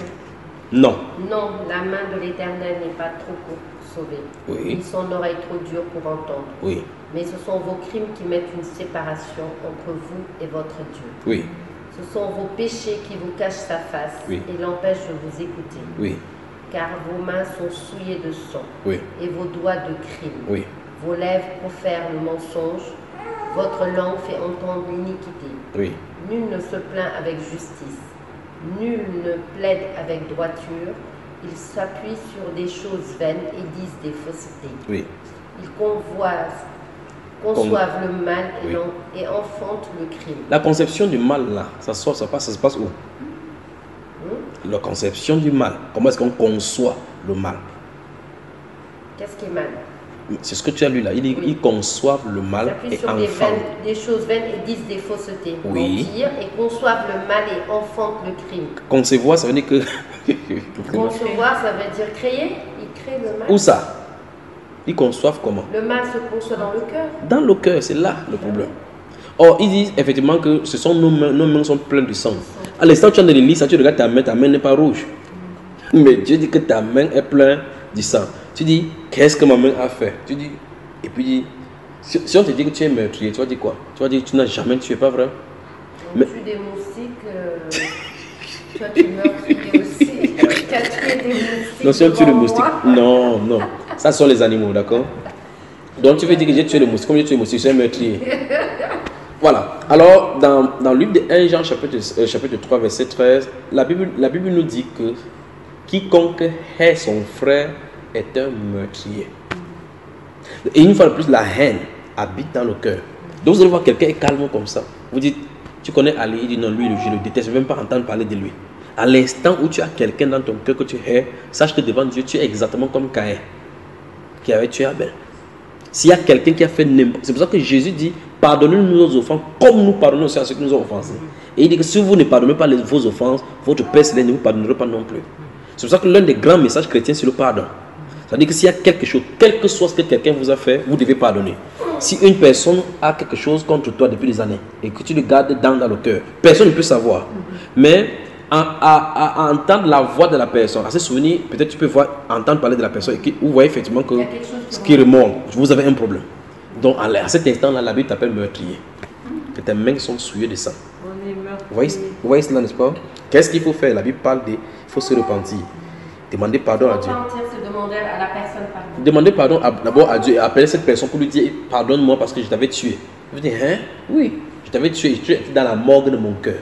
Non. Non, la main de l'Éternel n'est pas trop pour sauver, Oui. ni son oreille trop dure pour entendre. Oui. Mais ce sont vos crimes qui mettent une séparation entre vous et votre Dieu. Oui. Ce sont vos péchés qui vous cachent sa face Oui. et l'empêchent de vous écouter. Oui. Car vos mains sont souillées de sang Oui. et vos doigts de crime. Oui. Vos lèvres profèrent le mensonge, votre langue fait entendre l'iniquité. Oui. Nul ne se plaint avec justice, nul ne plaide avec droiture. Ils s'appuient sur des choses vaines et disent des faussetés. Oui. Ils conçoivent le mal et enfantent le crime. La conception du mal, là, ça se passe où? La conception du mal. Comment est-ce qu'on conçoit le mal? Qu'est-ce qui est mal? C'est ce que tu as lu là. Ils conçoivent le mal et sur enfantent. des choses vaines et disent des faussetés. Oui. Mentir et conçoivent le mal et enfantent le crime. Concevoir, ça veut dire que... Concevoir, ça veut dire créer. Ils créent le mal. Où ça? Ils conçoivent comment? Le mal se conçoit dans le cœur. Dans le cœur, c'est là le problème. Or, ils disent effectivement que ce sont nos mains sont pleines de sang. À l'instant où tu es en train de lire ça, tu regardes ta main n'est pas rouge. Mais Dieu dit que ta main est pleine de sang. Tu dis, qu'est-ce que ma main a fait? Tu dis, et puis si on te dit que tu es meurtrier, tu vas dire quoi? Tu vas dire que tu n'as jamais tué, pas vrai? On tue des moustiques, toi tu meurtrier aussi. Tu as tué des moustiques. Non, si on tue le moustique, non, non. Ça sont les animaux, d'accord? Donc tu veux dire que j'ai tué le moustique, comme j'ai tué le moustique, je suis un meurtrier. Voilà. Alors, dans le livre de 1 Jean, chapitre 3, verset 13, la Bible nous dit que quiconque hait son frère est un meurtrier. Et une fois de plus, la haine habite dans le cœur. Donc vous allez voir quelqu'un est calme comme ça. Vous dites, tu connais Ali, il dit non, lui, je le déteste, je ne veux même pas entendre parler de lui. À l'instant où tu as quelqu'un dans ton cœur que tu hais, sache que devant Dieu, tu es exactement comme Caïn, qui avait tué Abel. S'il y a quelqu'un qui a fait n'importe... C'est pour ça que Jésus dit, pardonnez-nous nos offenses comme nous pardonnons aussi à ceux qui nous ont offensés. Et il dit que si vous ne pardonnez pas vos offenses, votre Père Céleste ne vous pardonnera pas non plus. C'est pour ça que l'un des grands messages chrétiens, c'est le pardon. C'est-à-dire que s'il y a quelque chose, quel que soit ce que quelqu'un vous a fait, vous devez pardonner. Si une personne a quelque chose contre toi depuis des années et que tu le gardes dans le cœur, personne ne peut savoir. Mais à entendre la voix de la personne, à se souvenir, peut-être tu peux entendre parler de la personne et vous voyez effectivement que ce qui remonte, vous avez un problème. Donc à cet instant-là, la Bible t'appelle meurtrier. Que tes mains sont souillées de sang. Vous voyez cela, n'est-ce pas? Qu'est-ce qu'il faut faire? La Bible parle de... Il faut se repentir. Demander pardon à Dieu. C'est demander à la personne pardon. Demander pardon d'abord à Dieu et appeler cette personne pour lui dire pardonne-moi parce que je t'avais tué. Vous dites, hein? Oui, je t'avais tué, tu étais dans la morgue de mon cœur.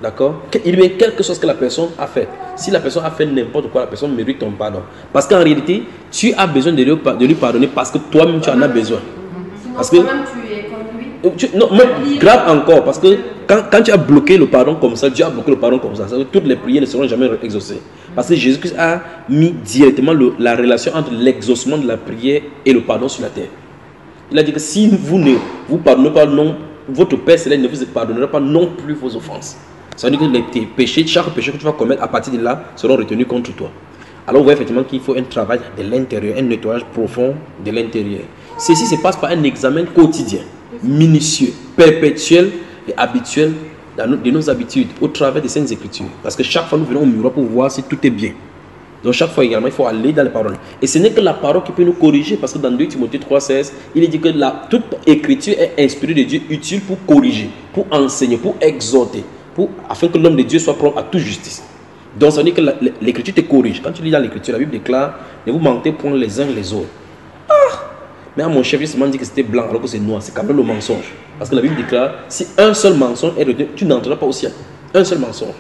D'accord? Il y a quelque chose que la personne a fait. Si la personne a fait n'importe quoi, la personne mérite ton pardon. Parce qu'en réalité, tu as besoin de lui pardonner parce que toi-même tu en as besoin. Sinon, parce que toi-même tu es comme lui. Non, mais grave encore, parce que quand tu as bloqué le pardon comme ça, Dieu a bloqué le pardon comme ça, toutes les prières ne seront jamais exaucées. Parce que Jésus-Christ a mis directement la relation entre l'exaucement de la prière et le pardon sur la terre. Il a dit que si vous ne vous pardonnez pas, non, votre Père Céleste ne vous pardonnera pas non plus vos offenses. Ça veut dire que tes péchés, chaque péché que tu vas commettre à partir de là seront retenus contre toi. Alors vous voyez effectivement qu'il faut un travail de l'intérieur, un nettoyage profond de l'intérieur. Ceci se passe par un examen quotidien, minutieux, perpétuel et habituel de nos habitudes au travers des Saintes Écritures. Parce que chaque fois nous venons au miroir pour voir si tout est bien. Donc chaque fois également il faut aller dans les paroles. Et ce n'est que la parole qui peut nous corriger, parce que dans 2 Timothée 3,16, il est dit que toute écriture est inspirée de Dieu, utile pour corriger, pour enseigner, pour exhorter, afin que l'homme de Dieu soit prompt à toute justice. Donc ça veut dire que l'écriture te corrige. Quand tu lis dans l'écriture, la Bible déclare, ne vous mentez point les uns les autres. Mais à mon chef, il m'a dit que c'était blanc alors que c'est noir. C'est quand même le mensonge. Parce que la Bible déclare, si un seul mensonge est retenu, tu n'entreras pas au ciel. Un seul mensonge.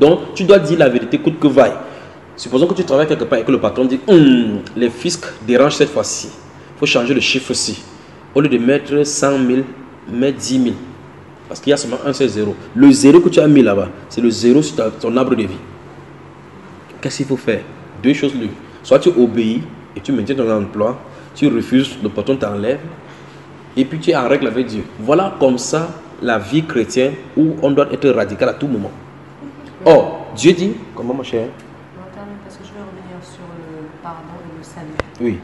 Donc tu dois dire la vérité coûte que vaille. Supposons que tu travailles quelque part et que le patron dit, les fiscs dérangent cette fois-ci. Il faut changer le chiffre-ci. Au lieu de mettre 100 000, mettre 10 000. Parce qu'il y a seulement un seul zéro. Le zéro que tu as mis là-bas, c'est le zéro sur ton arbre de vie. Qu'est-ce qu'il faut faire? Deux choses l'une. Soit tu obéis et tu maintiens ton emploi, tu refuses, le patron t'enlève, et puis tu es en règle avec Dieu. Voilà comme ça la vie chrétienne où on doit être radical à tout moment. Or, Dieu dit, comment ma chère? Parce que je vais revenir sur le pardon et le salut. Oui.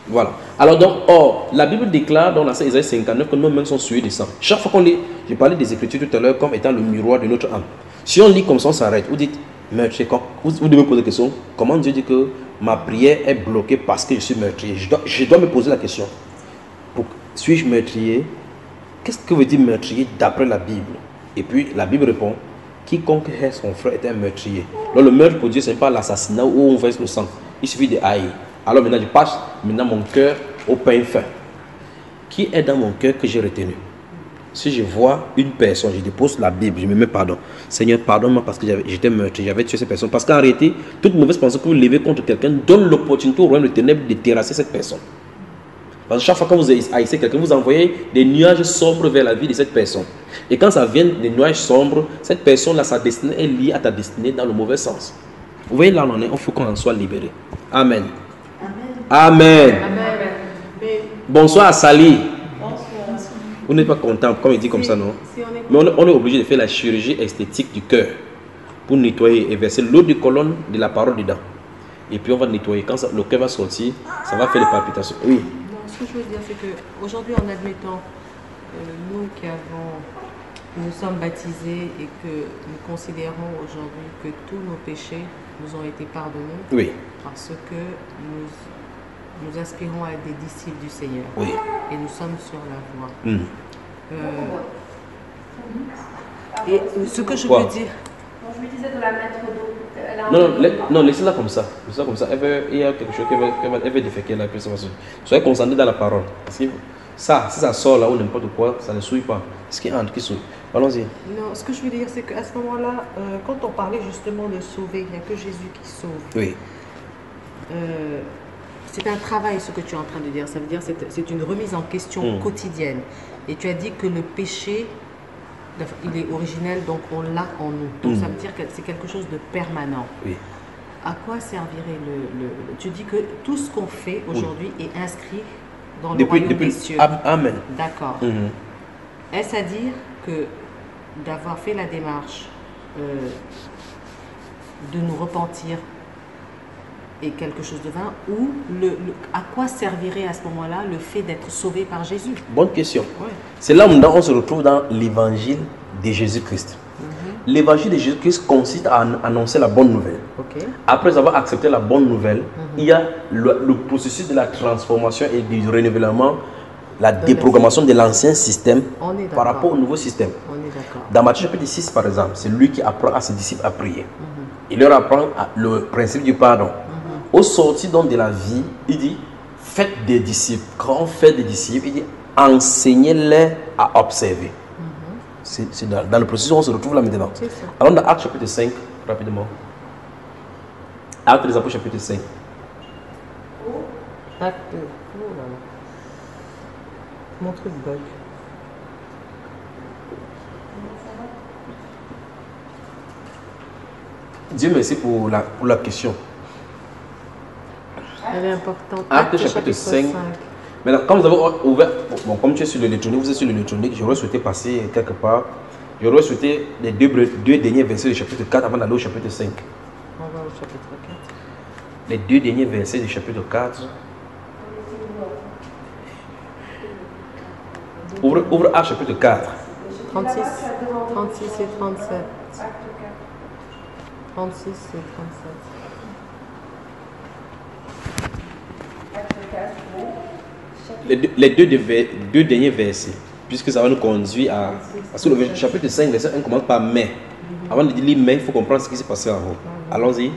Voilà. Alors donc, or, la Bible déclare dans la Isaïe 59 que nos mains sont souillées de sang. Chaque fois qu'on lit, j'ai parlé des Écritures tout à l'heure comme étant le miroir de notre âme. Si on lit comme ça, on s'arrête. Vous dites, meurtrier, vous devez poser la question, comment Dieu dit que ma prière est bloquée parce que je suis meurtrier? Je dois me poser la question. Suis-je meurtrier? Qu'est-ce que veut dire meurtrier d'après la Bible? Et puis la Bible répond, quiconque hait son frère est un meurtrier. Donc le meurtre pour Dieu, ce n'est pas l'assassinat où on verse le sang. Il suffit de haïr. Alors maintenant, je passe maintenant mon cœur au pain fin. Qui est dans mon cœur que j'ai retenu? Si je vois une personne, je dépose la Bible, je me mets pardon. Seigneur, pardonne-moi parce que j'étais meurtrier, j'avais tué cette personne. Parce qu'en réalité, toute mauvaise pensée que vous levez contre quelqu'un donne l'opportunité au royaume de ténèbres de terrasser cette personne. Parce que chaque fois que vous haïssez quelqu'un, vous envoyez des nuages sombres vers la vie de cette personne. Et quand ça vient des nuages sombres, cette personne-là, sa destinée est liée à ta destinée dans le mauvais sens. Vous voyez là où on est, il faut qu'on en soit libéré. Amen. Amen. Amen. Bonsoir à Sali. Vous n'êtes pas content, comme il dit comme ça, non? Mais on est obligé de faire la chirurgie esthétique du cœur pour nettoyer et verser l'eau de colonne de la parole dedans. Et puis on va nettoyer. Quand le cœur va sortir, ça va faire les palpitations. Oui. Ce que je veux dire, c'est qu'aujourd'hui, en admettant nous nous sommes baptisés et que nous considérons aujourd'hui que tous nos péchés nous ont été pardonnés, oui, parce que nous aspirons à être des disciples du Seigneur, oui, et nous sommes sur la voie. Et ce que je veux dire... Je me disais de la mettre d'eau. Non, laissez-la comme ça. Laissez-la comme ça. Il y a quelque chose qu'elle veut déféquer là. Soyez concentrés dans la parole. Parce que ça, si ça sort là ou n'importe quoi, ça ne souille pas. Ce qui entre, qui souille. Allons-y. Non, ce que je veux dire, c'est qu'à ce moment-là, quand on parlait justement de sauver, il n'y a que Jésus qui sauve. Oui. C'est un travail, ce que tu es en train de dire. Ça veut dire que c'est une remise en question quotidienne. Et tu as dit que le péché, il est originel, donc on l'a en nous. Donc ça veut dire que c'est quelque chose de permanent. Oui. À quoi servirait Tu dis que tout ce qu'on fait aujourd'hui est inscrit dans le royaume des cieux. Amen. D'accord. Est-ce à dire que d'avoir fait la démarche de nous repentir est quelque chose de vain, ou à quoi servirait à ce moment-là le fait d'être sauvé par Jésus? Bonne question. Ouais. C'est là où on se retrouve dans l'évangile de Jésus-Christ. L'évangile de Jésus-Christ consiste à annoncer la bonne nouvelle. Okay. Après avoir accepté la bonne nouvelle, il y a le processus de la transformation et du renouvellement, la déprogrammation de l'ancien système par rapport au nouveau système. Dans Matthieu chapitre 6, par exemple, c'est lui qui apprend à ses disciples à prier. Il leur apprend le principe du pardon. Au sortir donc de la vie, il dit, faites des disciples. Quand on fait des disciples, il dit, enseignez-les à observer. C'est dans le processus où on se retrouve là maintenant. Alors dans Actes chapitre 5, rapidement. Actes des Apôtres chapitre 5. Actes. Oh là là. Mon truc bug. Dieu merci pour la question. Elle est importante. Actes chapitre 5. Maintenant, quand vous avez ouvert, bon, comme tu es sur l'électronique, vous êtes sur l'électronique, j'aurais souhaité passer quelque part. J'aurais souhaité les deux derniers versets du chapitre 4 avant d'aller au chapitre 5. On va au chapitre 4. Les deux derniers versets du chapitre 4. Ouvre Actes chapitre 4. 36 et 37. 36 et 37. Les deux derniers versets, puisque ça va nous conduire à... Parce que le chapitre 5, verset 1 commence par mais. Avant de lire mais, il faut comprendre ce qui s'est passé en haut. Allons-y.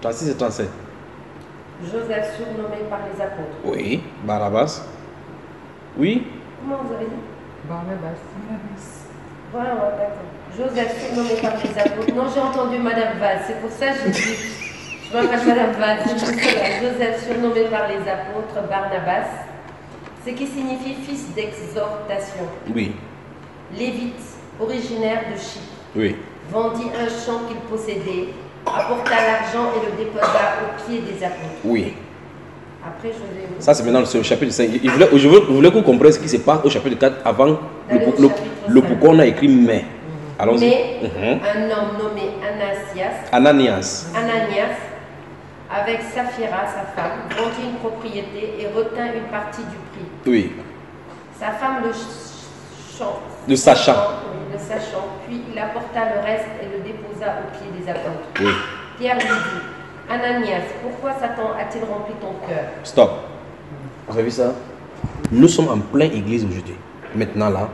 36 et 37. Joseph surnommé par les apôtres. Oui, Barabbas. Oui. Comment vous avez dit? Barnabas. Voilà, d'accord. Joseph surnommé par les apôtres. Non, j'ai entendu Madame Vaz, c'est pour ça que j'ai dit... Je m'appelle Madame Vaz, Joseph surnommé par les apôtres, Barnabas, ce qui signifie fils d'exhortation. Oui. Lévite, originaire de Chypre. Oui. Vendit un champ qu'il possédait, apporta l'argent et le déposa aux pieds des apôtres. Oui. Après, je vais... Ça, c'est maintenant le chapitre 5. Je voulais que vous compreniez ce qui se passe au chapitre 4 avant le pourquoi on a écrit mais. Mais un homme nommé Ananias avec Saphira, sa femme, vendit une propriété et retint une partie du prix. Oui. Sa femme le sachant, puis il apporta le reste et le déposa aux pieds des apôtres. Oui. Pierre lui dit, Ananias, pourquoi Satan a-t-il rempli ton cœur? Stop. Vous avez vu ça? Nous sommes en pleine église aujourd'hui. Maintenant là.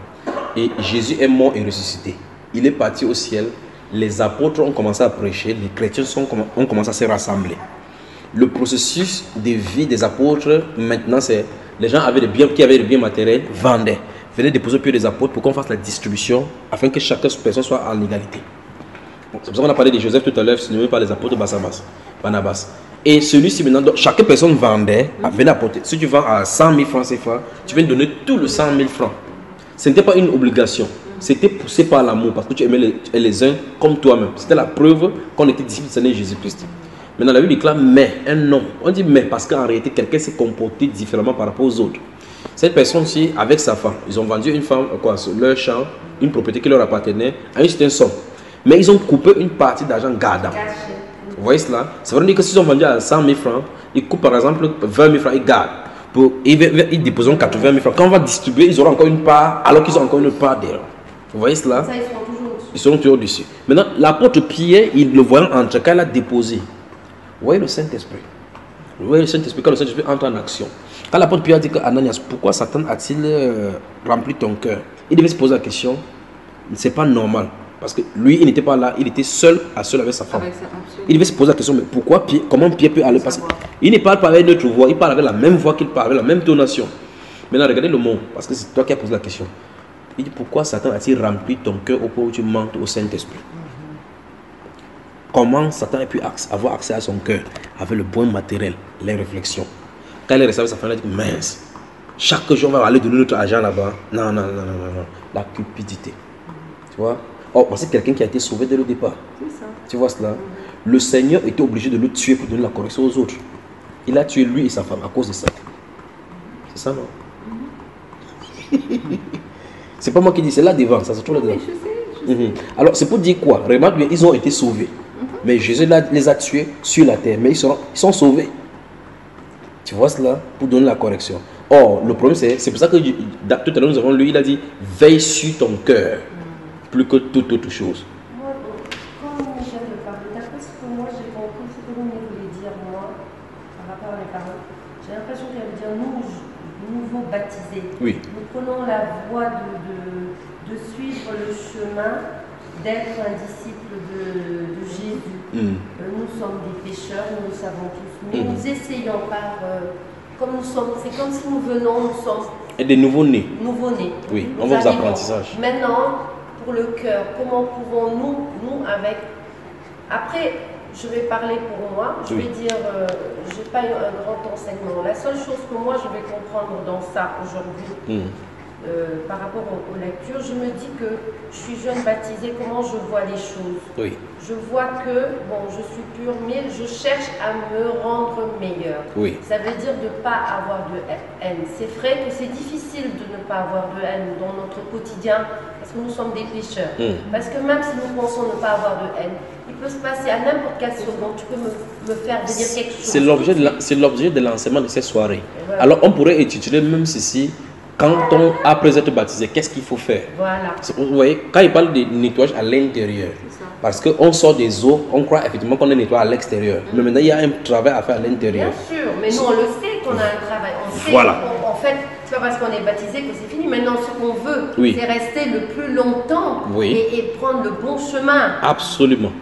Et Jésus est mort et ressuscité. Il est parti au ciel. Les apôtres ont commencé à prêcher. Les chrétiens ont commencé à se rassembler. Le processus de vie des apôtres, maintenant, c'est les gens avaient des biens, qui avaient des biens matériels, vendaient. Venaient déposer au pied des apôtres pour qu'on fasse la distribution afin que chaque personne soit en égalité. Bon, c'est pour ça qu'on a parlé de Joseph tout à l'heure, nommé par les apôtres Barnabas. Et celui-ci maintenant, donc, chaque personne vendait, venait apporter. Si tu vends à 100 000 francs CFA, tu viens donner tout le 100 000 francs. Ce n'était pas une obligation. C'était poussé par l'amour parce que tu aimais les uns comme toi-même. C'était la preuve qu'on était disciples du Seigneur Jésus-Christ. Maintenant, la Bible déclare mais, un non. On dit mais parce qu'en réalité, quelqu'un s'est comporté différemment par rapport aux autres. Cette personne-ci, avec sa femme, ils ont vendu une femme, leur champ, une propriété qui leur appartenait à une certaine somme. Mais ils ont coupé une partie d'argent gardant. Vous voyez cela? Ça veut dire que s'ils ont vendu à 100 000 francs, ils coupent par exemple 20 000 francs, ils gardent. Ils déposent 80 000 francs. Quand on va distribuer, ils auront encore une part, alors qu'ils ont encore une part d'erreur. Vous voyez cela? Ça, ils seront toujours dessus. Maintenant, l'apôtre Pierre, il le voyant entrer, quand il a déposé. Vous voyez le Saint-Esprit? Vous voyez le Saint-Esprit, quand le Saint-Esprit entre en action. Quand l'apôtre Pierre a dit que Ananias, pourquoi Satan a-t-il rempli ton cœur? Il devait se poser la question. C'est pas normal. Parce que lui, il n'était pas là, il était seul avec sa femme. Il devait se poser la question, mais pourquoi Pierre, comment Pierre peut aller? Parce qu'il ne parle pas avec notre voix, il parle avec la même voix qu'il parle, avec la même tonation. Maintenant, regardez le mot, parce que c'est toi qui as posé la question. Il dit, pourquoi Satan a-t-il rempli ton cœur au point où tu manques au Saint-Esprit? Comment Satan a pu avoir accès à son cœur avec le bon matériel, les réflexions? Quand il est resté avec sa femme, il a dit, mince, chaque jour on va aller donner notre argent là-bas. Non. La cupidité. Tu vois? Oh, c'est quelqu'un qui a été sauvé dès le départ. Ça. Tu vois cela? Le Seigneur était obligé de le tuer pour donner la correction aux autres. Il a tué lui et sa femme à cause de ça. C'est ça, non? C'est pas moi qui dis, c'est là devant, ça se trouve là devant. Je sais. Alors, c'est pour dire quoi? Remarque bien, ils ont été sauvés. Mais Jésus les a tués sur la terre. Mais ils sont sauvés. Tu vois cela? Pour donner la correction. Or, le problème, c'est pour ça que tout à l'heure, nous avons lu, il a dit, veille sur ton cœur. Plus que toute autre chose. Moi, quand Michel me parlait, d'après ce que moi j'ai compris, ce que vous voulez dire, moi, par rapport à mes paroles, j'ai l'impression qu'elle veut dire nouveau baptisés. Oui. Nous prenons la voie de suivre le chemin, d'être un disciple de Jésus. Nous sommes des pécheurs, nous le savons tous. Mais nous essayons comme nous sommes, c'est comme si nous sommes. Et des nouveaux-nés. Nouveaux-nés. Oui, on va aux apprentissages. Maintenant, pour le cœur, comment pouvons-nous, avec... Après, je vais parler pour moi, je vais dire, je n'ai pas un grand enseignement. La seule chose que moi je vais comprendre dans ça aujourd'hui, par rapport aux lectures, je me dis que je suis jeune baptisée, comment je vois les choses. Oui. Je vois que, bon, je suis pure, mais je cherche à me rendre meilleure. Oui. Ça veut dire de ne pas avoir de haine. C'est vrai que c'est difficile de ne pas avoir de haine dans notre quotidien, parce que nous sommes des pécheurs. Parce que même si nous pensons ne pas avoir de haine, il peut se passer à n'importe quelle seconde, tu peux me faire dire quelque chose. C'est l'objet de l'enseignement de cette soirée. Voilà. Alors on pourrait étudier même ceci. Après être baptisé, qu'est-ce qu'il faut faire? Voilà. Vous voyez, quand il parle de nettoyage à l'intérieur, parce qu'on sort des eaux, on croit effectivement qu'on est nettoyé à l'extérieur. Mais maintenant, il y a un travail à faire à l'intérieur. Bien sûr, mais nous on le sait qu'on a un travail. On sait en fait, c'est pas parce qu'on est baptisé que c'est fini. Maintenant, ce qu'on veut, c'est rester le plus longtemps et prendre le bon chemin. Absolument.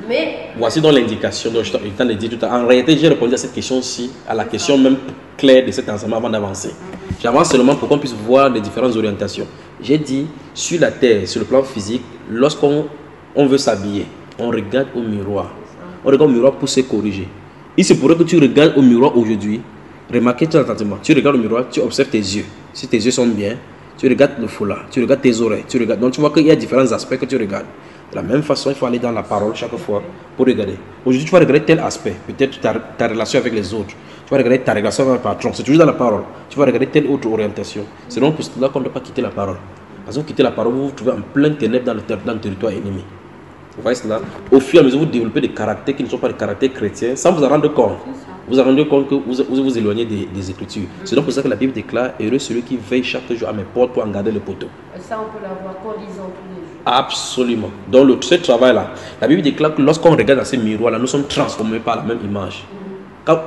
Mais voici donc l'indication dont je t'ai dit tout à l'heure. En réalité, j'ai répondu à cette question-ci, à la question même claire de cet enseignement avant d'avancer. J'avance seulement pour qu'on puisse voir les différentes orientations. J'ai dit, sur la terre, sur le plan physique, lorsqu'on veut s'habiller, on regarde au miroir. On regarde au miroir pour se corriger. Il se pourrait que tu regardes au miroir aujourd'hui, remarquez tout attentivement, tu regardes au miroir, tu observes tes yeux. Si tes yeux sont bien, tu regardes le foulard, tu regardes tes oreilles, tu regardes. Donc tu vois qu'il y a différents aspects que tu regardes. De la même façon, il faut aller dans la parole chaque fois pour regarder. Aujourd'hui, tu vas regarder tel aspect, peut-être ta relation avec les autres. Tu vas regarder ta relation avec le patron, c'est toujours dans la parole. Tu vas regarder telle autre orientation. C'est donc pour cela qu'on ne doit pas quitter la parole. Parce que quitter la parole, vous vous trouvez en plein ténèbres dans le territoire ennemi. Vous voyez cela? Au fur et à mesure, vous développez des caractères qui ne sont pas des caractères chrétiens sans vous en rendre compte. Vous vous rendez compte que vous éloignez des Écritures. C'est donc pour ça que la Bible déclare: heureux celui qui veille chaque jour à mes portes pour en garder le poteau. Et ça, on peut l'avoir qu'en lisant tous les jours. Absolument. Donc, ce travail-là, la Bible déclare que lorsqu'on regarde dans ces miroirs-là, nous sommes transformés par la même image.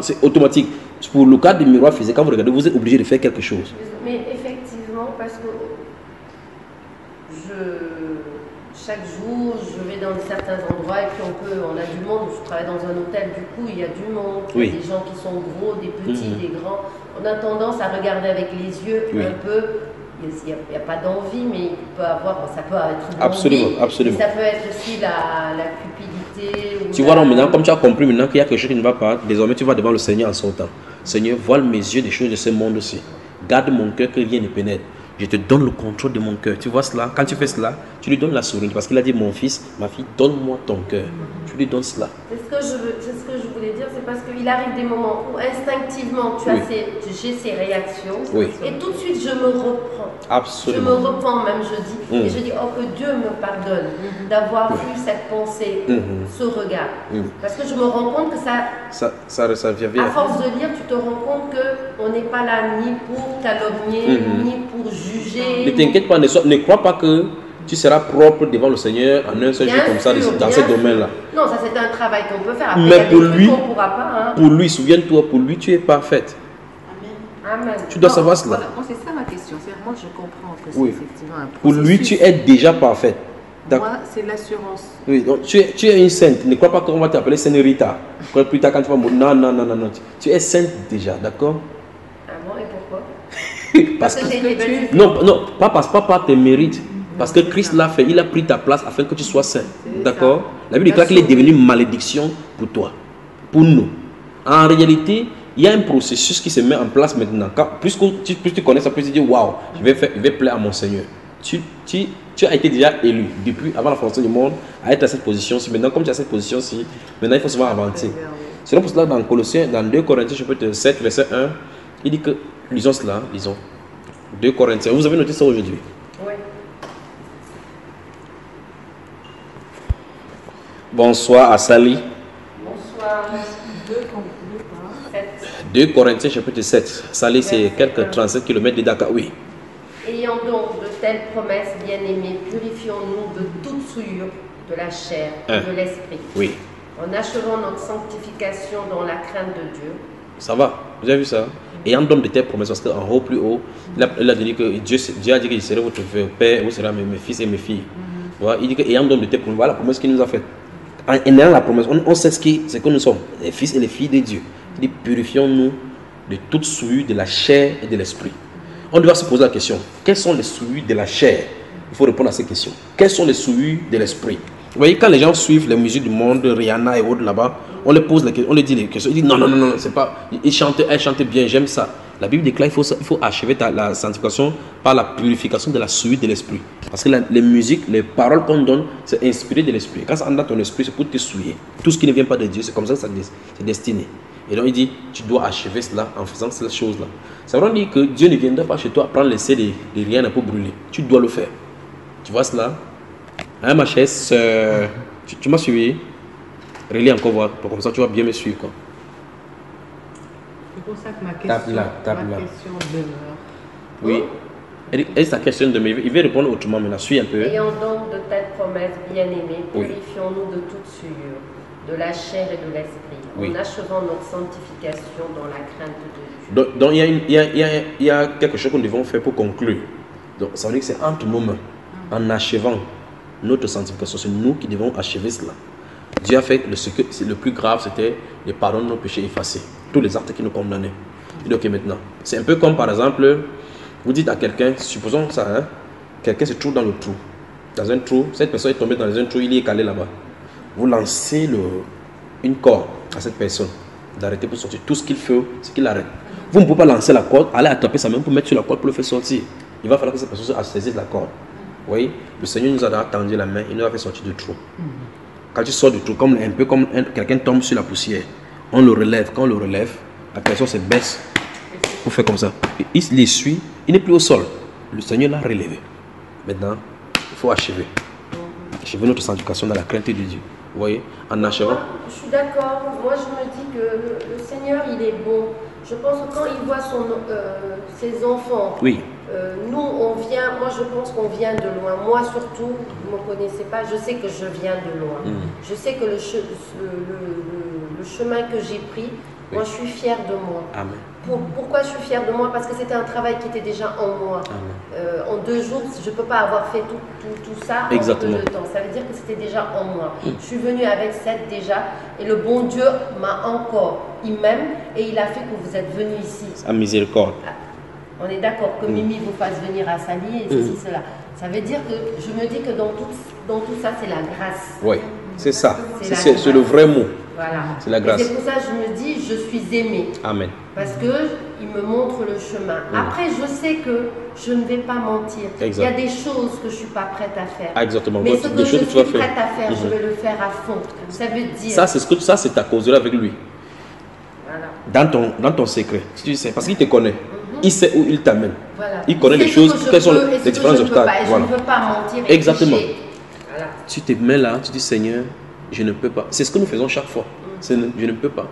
C'est automatique. Pour le cas du miroir physique, quand vous regardez, vous êtes obligé de faire quelque chose. Mais effectivement, parce que chaque jour, je vais dans certains endroits et puis on a du monde. Je travaille dans un hôtel, du coup, il y a du monde. Il y a des gens qui sont gros, des petits, des grands. On a tendance à regarder avec les yeux un peu. Il n'y a pas d'envie, mais il peut avoir, ça peut être de l'envie. Absolument. Ça peut être aussi la cupidité. Tu vois, non, maintenant, comme tu as compris maintenant qu'il y a quelque chose qui ne va pas, désormais tu vas devant le Seigneur en sortant. Seigneur, voile mes yeux des choses de ce monde-ci. Garde mon cœur que rien ne pénètre. Je te donne le contrôle de mon cœur. Tu vois cela? Quand tu fais cela, tu lui donnes la souris. Parce qu'il a dit: mon fils, ma fille, donne-moi ton cœur. Tu lui donnes cela. C'est ce que je voulais dire. C'est parce qu'il arrive des moments où instinctivement j'ai ces réactions. Et tout de suite, je me reprends. Absolument. Je me reprends même, je dis. Et je dis: oh, que Dieu me pardonne d'avoir eu cette pensée, ce regard. Parce que je me rends compte que ça vient. À force de lire, tu te rends compte qu'on n'est pas là ni pour calomnier, ni pour juger. Ne t'inquiète pas, ne crois pas que tu seras propre devant le Seigneur en un seul jour comme ça, dans ce domaine-là. Non, ça c'est un travail qu'on peut faire. Après, mais pour lui, on pourra pas, pour lui, souviens-toi, pour lui, tu es parfaite. Amen. Tu dois savoir cela. Voilà, c'est ça ma question. Moi, je comprends que c'est effectivement un processus. Pour lui, tu es déjà parfaite. Moi, c'est l'assurance. Oui, donc tu es une sainte. Ne crois pas qu'on va t'appeler Señorita. Plus tard, quand tu vas mourir, non. Tu es sainte déjà, d'accord? Ah bon, et pourquoi? Parce que non, pas par tes mérites. Parce que Christ l'a fait, il a pris ta place afin que tu sois saint. D'accord? La Bible déclare qu'il est devenu malédiction pour toi, pour nous. En réalité, il y a un processus qui se met en place maintenant. Plus tu connais ça, plus tu dis: waouh, je vais plaire à mon Seigneur. Tu as été déjà élu depuis avant la fondation du monde à être à cette position-ci. Maintenant, comme tu as cette position-ci, maintenant il faut souvent avancer. C'est donc pour cela, dans Colossiens, dans 2 Corinthiens chapitre 7, verset 1, il dit que, lisons cela, lisons. 2 Corinthiens, vous avez noté ça aujourd'hui? Oui. Bonsoir à Sally. Bonsoir. 2 Corinthiens chapitre 7. Sally, c'est quelques 37 km de Dakar, oui. Ayant donc de telles promesses, bien-aimés, purifions-nous de toute souillure de la chair et de l'esprit. Oui. En achevant notre sanctification dans la crainte de Dieu. Ça va, vous avez vu ça? Ayant donc de telles promesses, parce qu'en haut, plus haut, il a dit que Dieu a dit que je serai votre père, vous serez mes fils et mes filles. Voilà, il dit que ayant donc de telles promesses, voilà la promesse qu'il nous a faite. En ayant la promesse, on sait ce que nous sommes, les fils et les filles de Dieu. Il dit: purifions-nous de toute souillure de la chair et de l'esprit. On doit se poser la question: quelles sont les souillures de la chair? Il faut répondre à ces questions. Quelles sont les souillures de l'esprit? Vous voyez, quand les gens suivent les musiques du monde, Rihanna et autres là-bas, on les pose les questions, on les dit les questions. Ils disent: non, c'est pas. Elle chante bien, j'aime ça. La Bible déclare qu'il faut achever la sanctification par la purification de la souillure de l'esprit. Parce que les musiques, les paroles qu'on donne, c'est inspiré de l'esprit. Quand ça entre dans ton esprit, c'est pour te souiller. Tout ce qui ne vient pas de Dieu, c'est comme ça que c'est destiné. Et donc il dit: tu dois achever cela en faisant cette chose-là. Ça veut dire que Dieu ne viendra pas chez toi prendre l'essai de rien pour brûler. Tu dois le faire. Tu vois cela? Hein, ma chère sœur, tu m'as suivi? Relis encore voir, comme ça tu vas bien me suivre, quoi. C'est pour ça que ma question demeure. Oui. Et sa question demeure. Il veut répondre autrement maintenant. Suis un peu. Ayant donc de telles promesses, bien-aimés, purifions-nous de toute souillure, de la chair et de l'esprit, en achevant notre sanctification dans la crainte de Dieu. Donc il y a quelque chose que nous devons faire pour conclure. Donc ça veut dire que c'est entre nos mains. En achevant notre sanctification, c'est nous qui devons achever cela. Dieu a fait le plus grave, c'était de pardonner nos péchés effacés, tous les actes qui nous condamnaient. Il dit: ok, maintenant, c'est un peu comme par exemple, vous dites à quelqu'un, supposons ça, hein, quelqu'un se trouve dans le trou, dans un trou, cette personne est tombée dans un trou, il est calé là-bas. Vous lancez une corde à cette personne, d'arrêter pour sortir. Tout ce qu'il fait, c'est qu'il arrête. Vous ne pouvez pas lancer la corde, aller attraper sa main pour mettre sur la corde pour le faire sortir. Il va falloir que cette personne saisisse la corde. Vous voyez, le Seigneur nous a tendu la main, il nous a fait sortir du trou. Quand tu sors du trou, un peu comme quelqu'un tombe sur la poussière, on le relève. Quand on le relève, la personne se baisse pour faire comme ça. Et il l'essuie, il n'est plus au sol. Le Seigneur l'a relevé. Maintenant, il faut achever. achever notre sanctification dans la crainte de Dieu. Vous voyez, en achevant. Je suis d'accord. Moi, je me dis que le Seigneur, il est bon. Je pense que quand il voit ses enfants, oui. Nous, on vient, moi je pense qu'on vient de loin. Moi surtout, vous ne me connaissez pas, je sais que je viens de loin. Je sais que le chemin que j'ai pris, oui. Moi je suis fière de moi. Amen. Pourquoi je suis fière de moi? Parce que c'était un travail qui était déjà en moi. En 2 jours, je ne peux pas avoir fait tout ça exactement. En peu de temps. Ça veut dire que c'était déjà en moi. Je suis venue avec 7 déjà et le bon Dieu m'a encore. Il m'aime et il a fait que vous êtes venus ici. Sa miséricorde. On est d'accord que Mimi vous fasse venir à Sali et ceci, cela. Ça veut dire que je me dis que dans tout ça, c'est la grâce. Oui, c'est ça. C'est le vrai mot. Voilà. C'est la grâce. Et c'est pour ça que je me dis, je suis aimée. Amen. Parce qu'il me montre le chemin. Après, je sais que je ne vais pas mentir. Exact. Il y a des choses que je ne suis pas prête à faire. Ah, exactement. Mais ce que je suis prête à faire, je vais le faire à fond. Ça veut dire... Ça, c'est ta causerie avec lui. Voilà. Dans ton secret. Tu sais, parce qu'il te connaît. Il sait où il t'amène. Voilà. Il connaît les choses, quels sont les différents obstacles. Je ne veux pas mentir. Exactement. Voilà. Tu te mets là, tu dis Seigneur, je ne peux pas. C'est ce que nous faisons chaque fois. Je ne peux pas.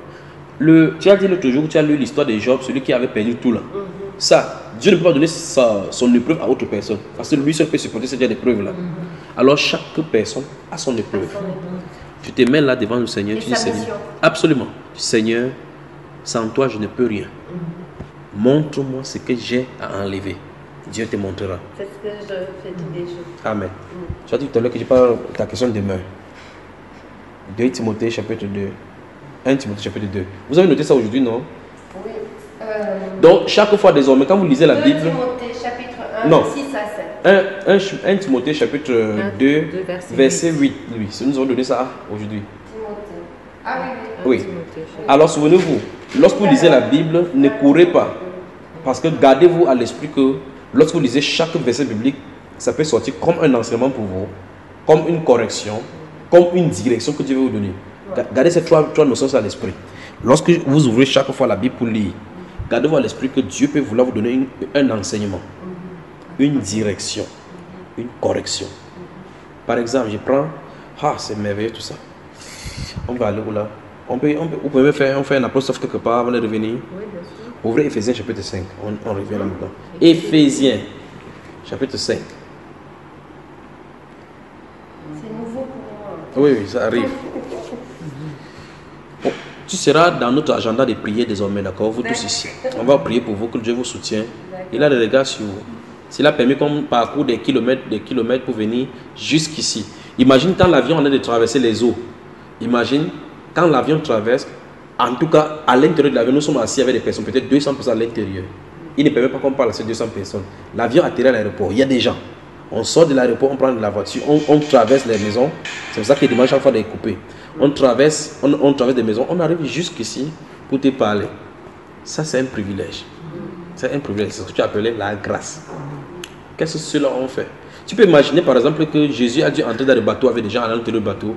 Tu as dit l'autre jour, tu as lu l'histoire de Job, celui qui avait perdu tout là. Ça, Dieu ne peut pas donner son épreuve à autre personne. Parce que lui seul peut supporter cette épreuve là. Alors chaque personne a son épreuve. Tu te mets là devant le Seigneur, tu dis Seigneur. Absolument. Seigneur, sans toi je ne peux rien. Montre-moi ce que j'ai à enlever. Dieu te montrera. C'est ce que je fais tous les jours. Amen. Tu as dit tout à l'heure que je parle de ta question demeure. 2 Timothée chapitre 2. 1 Timothée chapitre 2. Vous avez noté ça aujourd'hui, non? Oui. Donc, chaque fois désormais, quand vous lisez la Bible... 2 Timothée chapitre 1, non. 6 à 7. 1 Timothée chapitre 2, verset 8. Oui, nous avons donné ça aujourd'hui. Timothée. Ah oui. Oui. Alors, souvenez-vous, lorsque vous lisez la Bible, ne courez pas. Parce que gardez-vous à l'esprit que lorsque vous lisez chaque verset biblique, ça peut sortir comme un enseignement pour vous, comme une correction, comme une direction que Dieu veut vous donner. Gardez ces trois notions à l'esprit. Lorsque vous ouvrez chaque fois la Bible pour lire, gardez-vous à l'esprit que Dieu peut vouloir vous donner un enseignement, une direction, une correction. Par exemple, je prends, c'est merveilleux tout ça. On va aller où là? Vous pouvez faire un apostrophe quelque part avant de revenir. Oui, bien sûr. Ouvrez Éphésiens chapitre 5. On revient là maintenant. Éphésiens chapitre 5. C'est nouveau pour moi. Oui, ça arrive. Bon, tu seras dans notre agenda de prier désormais, d'accord? Vous tous ici. On va prier pour vous, que Dieu vous soutienne. Il a des regards sur vous. S'il a permis qu'on parcourt des kilomètres pour venir jusqu'ici. Imagine quand l'avion en est de traverser les eaux. Imagine quand l'avion traverse, en tout cas à l'intérieur de l'avion, nous sommes assis avec des personnes, peut-être 200 personnes à l'intérieur. Il ne permet pas qu'on parle à ces 200 personnes. L'avion atterrit à l'aéroport, il y a des gens. On sort de l'aéroport, on prend de la voiture, on traverse les maisons. C'est pour ça qu'il demande chaque fois de couper. On traverse des maisons, on arrive jusqu'ici pour te parler. Ça, c'est un privilège. C'est un privilège, c'est ce que tu appelais la grâce. Qu'est-ce que ceux-là ont fait? Tu peux imaginer par exemple que Jésus a dû entrer dans le bateau avec des gens à l'intérieur du bateau.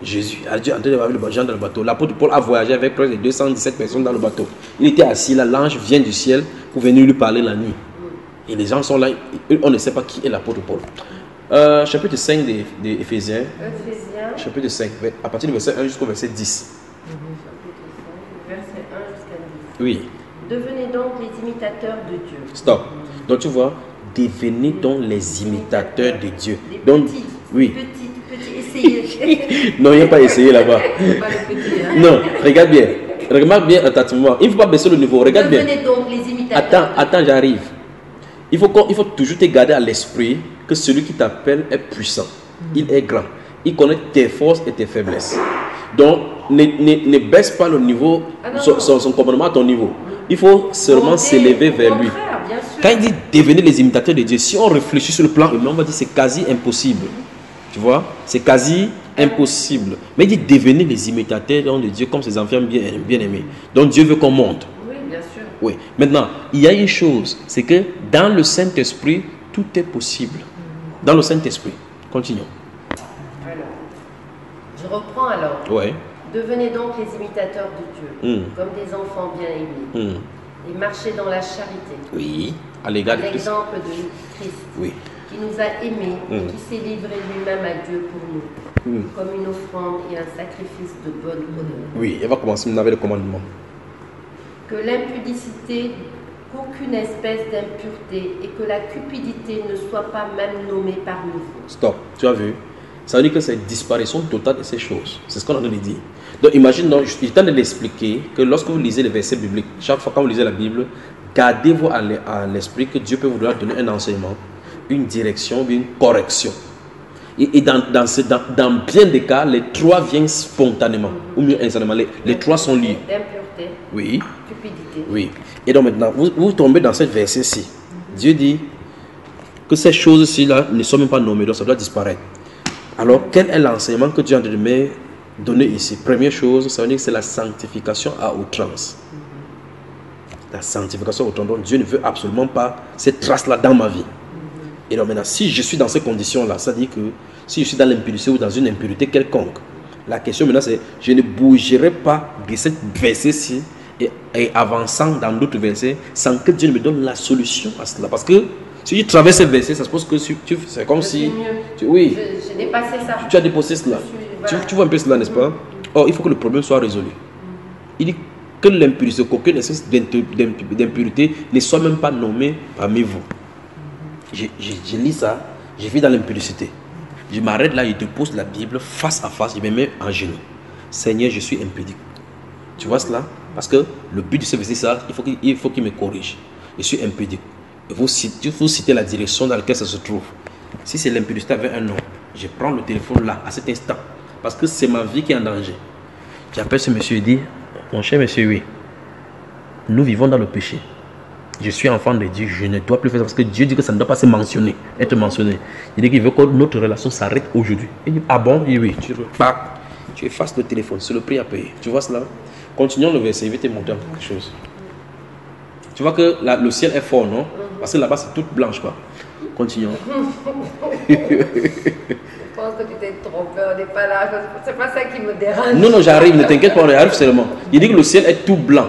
Jésus a dû entrer avec les gens dans le bateau. L'apôtre Paul a voyagé avec près de 217 personnes dans le bateau. Il était assis là, l'ange vient du ciel pour venir lui parler la nuit. Et les gens sont là, on ne sait pas qui est l'apôtre Paul. Chapitre 5 d'Éphésiens. Chapitre 5, à partir du verset 1 jusqu'au verset 10. Verset 1 jusqu'à 10. Oui. Devenez donc les imitateurs de Dieu. Stop. Donc tu vois, devenez donc les imitateurs de Dieu. Les Donc, petits, oui. Petits, essayez. Non, il n'y a pas essayé là-bas. Pas le petit, hein. Non, regarde bien. Regarde bien attentivement. Il ne faut pas baisser le niveau. Regarde bien. Devenez donc les imitateurs. Attends, j'arrive. Il faut toujours te garder à l'esprit que celui qui t'appelle est puissant. Il est grand. Il connaît tes forces et tes faiblesses. Donc, ne baisse pas le niveau, son comportement à ton niveau. Il faut seulement s'élever vers lui. Quand il dit devenez les imitateurs de Dieu, si on réfléchit sur le plan humain, on va dire c'est quasi impossible. Tu vois, c'est quasi impossible. Mais il dit devenez les imitateurs de Dieu comme ses enfants bien-aimés. Donc Dieu veut qu'on monte. Oui, bien sûr. Oui. Maintenant, il y a une chose, c'est que dans le Saint-Esprit, tout est possible. Dans le Saint-Esprit. Continuons. Alors, je reprends alors. Oui. Devenez donc les imitateurs de Dieu, comme des enfants bien-aimés. Et marchez dans la charité. Oui. À l'égard de Christ. L'exemple de Christ. Oui. qui nous a aimés et qui s'est livré lui-même à Dieu pour nous, comme une offrande et un sacrifice de bonne odeur. Oui, elle va commencer maintenant avec le commandement. Que l'impudicité, qu'aucune espèce d'impureté et que la cupidité ne soit pas même nommée parmi vous. Stop, tu as vu? Ça veut dire que c'est une disparition totale de ces choses. C'est ce qu'on a dit. Donc imagine, donc, il est temps de l'expliquer que lorsque vous lisez les versets bibliques, chaque fois quand vous lisez la Bible, gardez-vous à l'esprit que Dieu peut vous donner un enseignement, une direction, une correction. Et dans bien des cas, les trois viennent spontanément, ou mieux instantanément. Les trois sont liés. D'impureté, oui. cupidité. Oui. Et donc maintenant, vous tombez dans ce verset-ci. Dieu dit que ces choses-ci là ne sont même pas nommées, donc ça doit disparaître. Alors, quel est l'enseignement que Dieu a donné ici? Première chose, ça veut dire que c'est la sanctification à outrance. La sanctification à outrance. Donc, Dieu ne veut absolument pas cette trace-là dans ma vie. Et donc maintenant, si je suis dans ces conditions-là, ça dit que si je suis dans l'impudicité ou dans une impureté quelconque, la question maintenant c'est, je ne bougerai pas de cette verset-ci et avançant dans d'autres versets sans que Dieu me donne la solution à cela. Parce que si tu traverses ces versets, ça se pose que c'est comme si... oui, j'ai dépassé ça. Tu as dépassé cela. Tu vois un peu cela, n'est-ce pas? Or, il faut que le problème soit résolu. Il dit que l'impudicité, qu'aucune espèce d'impureté ne soit même pas nommée parmi vous. Je lis ça, je vis dans l'impudicité. Je m'arrête là, je te pose la Bible face à face, je me mets en genoux. Seigneur, je suis impudique. Tu vois cela? Parce que le but de ce verset, c'est ça, il faut qu'il me corrige. Je suis impudique. Il faut citer la direction dans laquelle ça se trouve. Si c'est l'impudicité avec un nom, je prends le téléphone là, à cet instant. Parce que c'est ma vie qui est en danger. J'appelle ce monsieur et dis, mon cher monsieur, oui, nous vivons dans le péché. Je suis enfant de Dieu, je ne dois plus faire ça parce que Dieu dit que ça ne doit pas se mentionner, être mentionné. Il dit qu'il veut que notre relation s'arrête aujourd'hui. Il dit, ah bon? Il dit oui. Tu effaces le téléphone, c'est le prix à payer. Tu vois cela? Continuons le verset, il va te montrer quelque chose. Tu vois que le ciel est fort, non? Parce que là-bas c'est toute blanche, quoi. Continuons. Je pense que tu t'es trompé, on n'est pas là, c'est pas ça qui me dérange. Non, j'arrive, ne t'inquiète pas, on arrive seulement. Il dit que le ciel est tout blanc.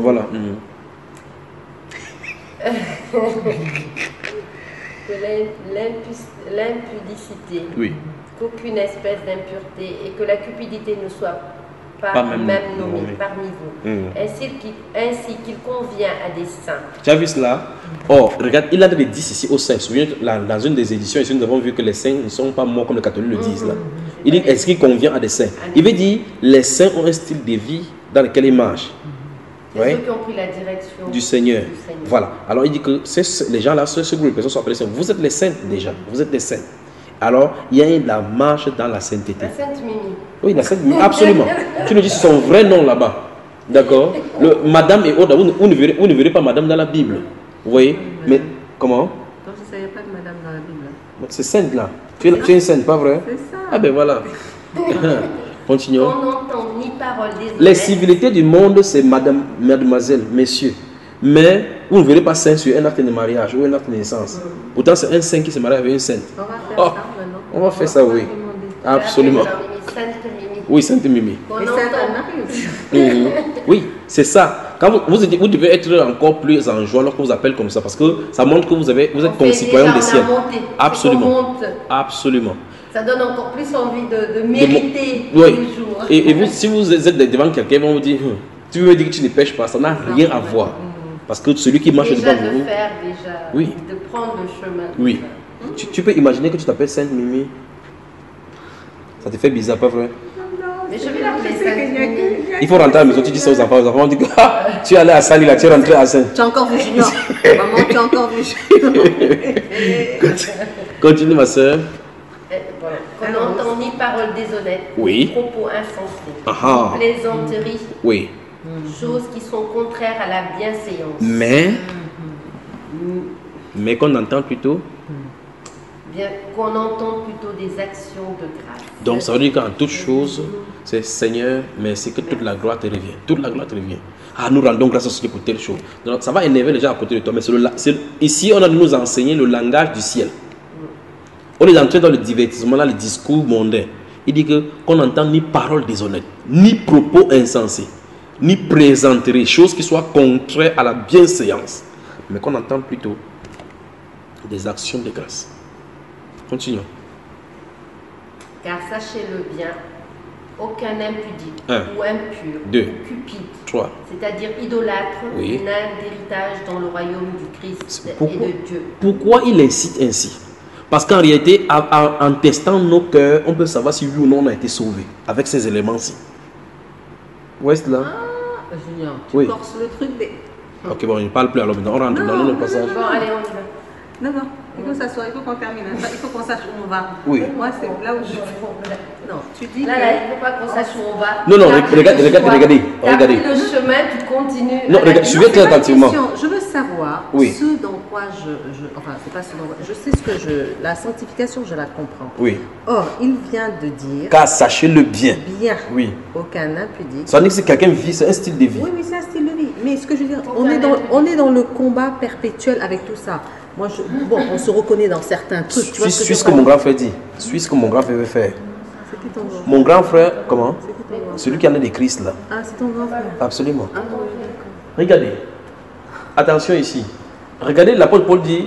Voilà. Que l'impudicité, oui, qu'aucune espèce d'impureté et que la cupidité ne soit pas même nommée parmi vous, ainsi qu'il convient à des saints. Tu as vu cela? Oh, regarde, il a dit ici aux saints. Souviens-toi, dans une des éditions ici, nous avons vu que les saints ne sont pas morts comme les catholiques le disent là. Il dit, est-ce qu'il convient à des saints? Il veut dire, les saints ont un style de vie dans lequel ils marchent. Ouais. Ceux qui ont pris la direction du Seigneur. Voilà. Alors il dit que les gens là, ce groupe de personnes sont appelés saints. Vous êtes les saints déjà. Vous êtes des saints. Alors il y a la marche dans la sainteté. La Sainte Mimi. Oui, la Sainte Mimi. Absolument. Tu nous dis son vrai nom là-bas. D'accord. Madame et autres, vous ne verrez pas Madame dans la Bible. Vous voyez? Mais comment? Donc il n'y a pas de Madame dans la Bible. C'est sainte là. Tu es une sainte, pas vrai? C'est ça. Ah ben voilà. Continuons. On n'entend ni parole des Les civilités du monde, c'est mademoiselle, messieurs. Mais vous ne verrez pas saint sur un acte de mariage ou un acte de naissance. Pourtant, c'est un saint qui se marie avec une sainte. On va faire ça maintenant. On va faire ça, oui. Absolument. Oui, Sainte Mimi. Oui, c'est ça. Quand vous devez être encore plus en joie lorsqu'on vous appelle comme ça, parce que ça montre que vous êtes concitoyen des ciels. Absolument. Absolument. Ça donne encore plus envie de mériter oui. toujours. Et vous, si vous êtes devant quelqu'un, ils vont vous dire, tu veux me dire que tu ne pêches pas, ça n'a rien à voir. Parce que celui qui marche devant vous... Oui. De prendre le chemin. Oui. Tu peux imaginer que tu t'appelles Sainte Mimi. Ça te fait bizarre, pas vrai? Mais je vais l'appeler Sainte Mimi. Il faut rentrer à la maison, tu dis ça aux enfants. Les enfants disent que tu es allé à Sali, là, tu es rentré à Sainte. Tu as encore vu Junior. Maman, tu as encore vu Junior. Continue, ma soeur. Qu'on n'entend ni parole déshonnête, oui, ni propos insensés, ni plaisanteries, oui, choses qui sont contraires à la bienséance. Mais qu'on entend plutôt qu'on entend plutôt des actions de grâce. Donc ça veut dire qu'en toute chose, c'est Seigneur, merci que toute la gloire te revient. Toute la gloire te revient. Ah, nous rendons grâce à ce qui pour telle chose. Donc ça va énerver les gens à côté de toi. Mais ici, on a de nous enseigner le langage du ciel. On est entré dans le divertissement, là, le discours mondain. Il dit qu'on n'entend ni parole déshonnête, ni propos insensés, ni plaisanteries, choses qui soient contraires à la bienséance, mais qu'on entend plutôt des actions de grâce. Continuons. Car sachez-le bien, aucun impudique ou impur, 2, ou cupide, 3, c'est-à-dire idolâtre, n'a d'héritage dans le royaume du Christ et de Dieu. Pourquoi il incite ainsi? Parce qu'en réalité, en testant nos cœurs, on peut savoir si oui ou non on a été sauvé avec ces éléments-ci. Où est-ce là? Ah, Junior, tu corses le truc des... Ok, bon, je ne parle plus alors maintenant. On rentre dans le passage. Bon, allez, on y va. Non, non, il faut s'asseoir, il faut qu'on termine. Il faut qu'on sache où on va. Oui. Moi, c'est là où je... Non, tu dis là, que... il ne faut pas qu'on sache où on va. Non, non, regardez. Tu as pris le chemin, tu continues. Non, suivez très attentivement. Je veux savoir ce dans quoi enfin, c'est pas ce dans quoi... Je sais ce que je... La sanctification, je la comprends. Oui. Or, il vient de dire... Car sachez-le bien. Bien. Oui. Aucun impudique. Ça veut dire que si quelqu'un vit, c'est un style de vie. Oui, c'est un style de vie. Mais ce que je veux dire, on est dans le combat perpétuel avec tout ça. Moi, bon, on se reconnaît dans certains trucs. Tu vois suis ce que mon grand frère dit. Suis ce que mon grand frère veut faire. C'est qui ton grand frère? Mon grand frère, comment? Celui qui en a des Christ là. Ah, c'est ton grand frère? Absolument. Regardez. Attention ici. Regardez, l'apôtre Paul dit,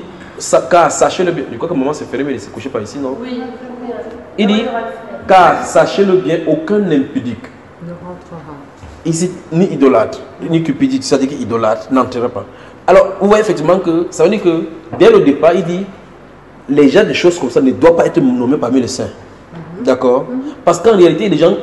car sachez-le bien. Je crois que maman s'est fermée, elle s'est couchée par ici, non? Oui. Il dit, car sachez-le bien, aucun impudique ne rentrera. Ici, ni idolâtre, ni cupidité, c'est-à-dire qu'idolâtre n'entrera pas. Alors, vous voyez effectivement que ça veut dire que dès le départ, il dit les gens, des choses comme ça ne doivent pas être nommés parmi les saints. D'accord? Parce qu'en réalité, les gens,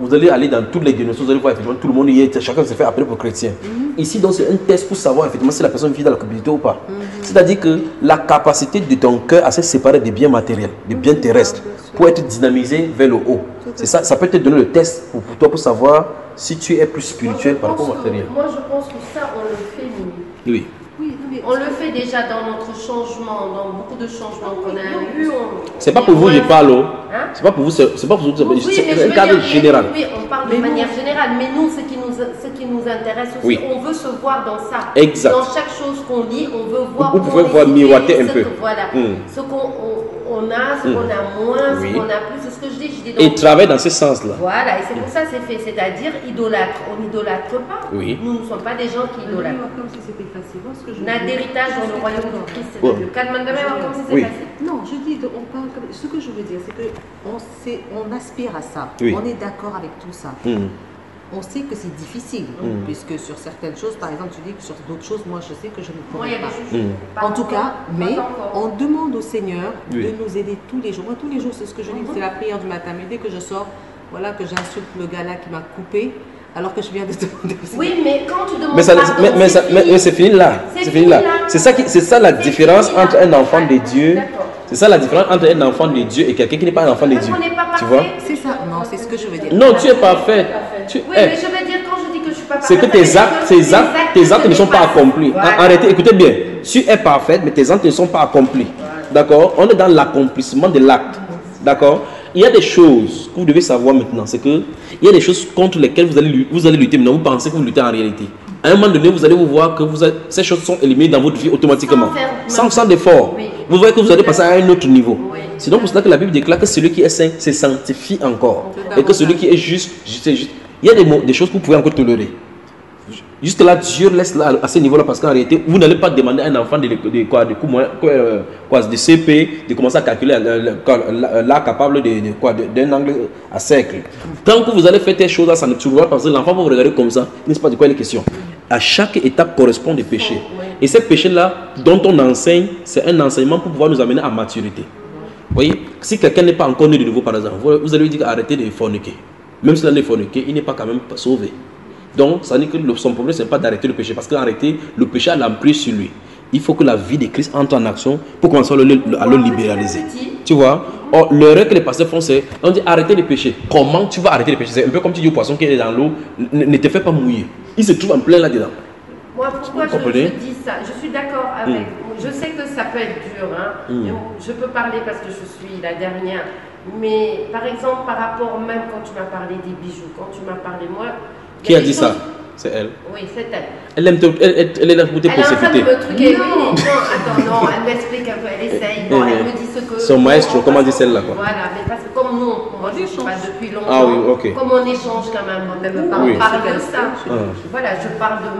vous allez aller dans toutes les dénominations, vous allez voir effectivement tout le monde y est, chacun se fait appeler pour chrétien. Ici, donc, c'est un test pour savoir effectivement si la personne vit dans la cupidité ou pas. C'est-à-dire que la capacité de ton cœur à se séparer des biens matériels, des biens terrestres, pour être dynamisé vers le haut. C'est ça, ça peut te donner le test pour toi pour savoir si tu es plus spirituel par rapport au matériel. Moi, je pense que ça, on le fait, Mimi. Oui. On le fait déjà dans notre changement, dans beaucoup de changements qu'on a eu. C'est pas pour vous que je parle, c'est pas pour vous, c'est pas pour vous, c'est un cadre général. Oui, on parle de manière générale, mais nous, ce qui nous intéresse aussi, on veut se voir dans ça. Exact. Dans chaque chose qu'on lit, on veut voir. Vous pouvez voir miroiter un peu. Voilà. Ce qu'on a, ce qu'on a moins, ce qu'on a plus, c'est ce que je dis. Et travaille dans ce sens-là. Voilà, et c'est pour ça que c'est fait, c'est-à-dire idolâtre. On n'idolâtre pas. Oui. Nous ne sommes pas des gens qui idolâtrent. Comme si c'était facile. N'a d'héritage dans le royaume du Christ, c'est le cas. Comme si c'est facile. Non, je dis, on parle comme... Ce que je veux dire, c'est qu'on aspire à ça. Oui. On est d'accord avec tout ça. On sait que c'est difficile, puisque sur certaines choses, par exemple, tu dis que sur d'autres choses, moi je sais que je ne pourrais pas. En tout cas, mais on demande au Seigneur de nous aider tous les jours. Moi, tous les jours, c'est ce que je dis, c'est la prière du matin. Mais dès que je sors, voilà que j'insulte le gars là qui m'a coupé, alors que je viens de te demander. Oui, mais quand tu demandes mais c'est fini là. C'est fini là. C'est ça la différence entre un enfant de Dieu. C'est ça la différence entre un enfant de Dieu et quelqu'un qui n'est pas un enfant de Dieu. Tu vois? C'est ça. Non, c'est ce que je veux dire. Non, tu es parfait. Oui, mais je veux dire, quand je dis que je suis pas parfaite, c'est que tes actes ne sont pas accomplis. Voilà. Arrêtez, écoutez bien. Tu es parfaite, mais tes actes ne sont pas accomplis. D'accord? On est dans l'accomplissement de l'acte. D'accord? Il y a des choses que vous devez savoir maintenant. C'est que il y a des choses contre lesquelles vous allez lutter. Maintenant, vous pensez que vous luttez en réalité. À un moment donné, vous allez vous voir que ces choses sont éliminées dans votre vie automatiquement. Sans effort. Oui. Vous voyez que vous allez passer à un autre niveau. Oui. C'est donc pour cela que la Bible déclare que celui qui est saint se sanctifie encore. Et que celui qui est juste. Il y a des choses que vous pouvez encore tolérer. Juste là, Dieu laisse là, à ce niveau-là, parce qu'en réalité, vous n'allez pas demander à un enfant de CP de commencer à calculer là capable d'un angle à cercle. Tant que vous allez faire telle chose là, ça ne trouvera pas, parce que l'enfant va vous regarder comme ça, n'est-ce pas de quoi il est question. À chaque étape correspond des péchés. Et ces péchés-là, dont on enseigne, c'est un enseignement pour pouvoir nous amener à maturité. Vous voyez, si quelqu'un n'est pas encore né de nouveau, par exemple, vous allez lui dire arrêtez de forniquer. Même s'il a forniqué, il n'est pas quand même sauvé. Donc, ça veut dire que son problème, ce n'est pas d'arrêter le péché, parce qu'en réalité, le péché a l'emprise sur lui. Il faut que la vie de Christ entre en action pour commencer à le libéraliser. Tu vois? Or, l'erreur que les pasteurs font, c'est on dit arrêter le péché. Comment tu vas arrêter le péché? C'est un peu comme tu dis au poisson qui est dans l'eau, ne te fais pas mouiller. Il se trouve en plein là-dedans. Moi, pourquoi je dis ça? Je suis d'accord avec vous. Je sais que ça peut être dur. Je peux parler parce que je suis la dernière. Mais par exemple, par rapport même quand tu m'as parlé des bijoux, quand tu m'as parlé, moi... Qui a dit ça? C'est elle. Oui, c'est elle. Elle est là pour te persécuter. Elle est en train de me truquer. Non, attends, non, elle m'explique un peu, elle essaye. Bon, elle me dit ce que... Son maestro, comment dit celle-là quoi? Voilà, mais parce que comme nous, moi je ne suis pas depuis longtemps. Ah oui, ok. Comme on échange quand même, on parle de ça. Voilà, je parle de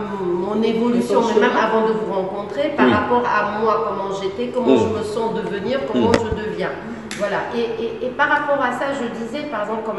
mon évolution, mais même avant de vous rencontrer, par rapport à moi, comment j'étais, comment je me sens devenir, comment je deviens. Voilà. Et par rapport à ça, je disais, par exemple, quand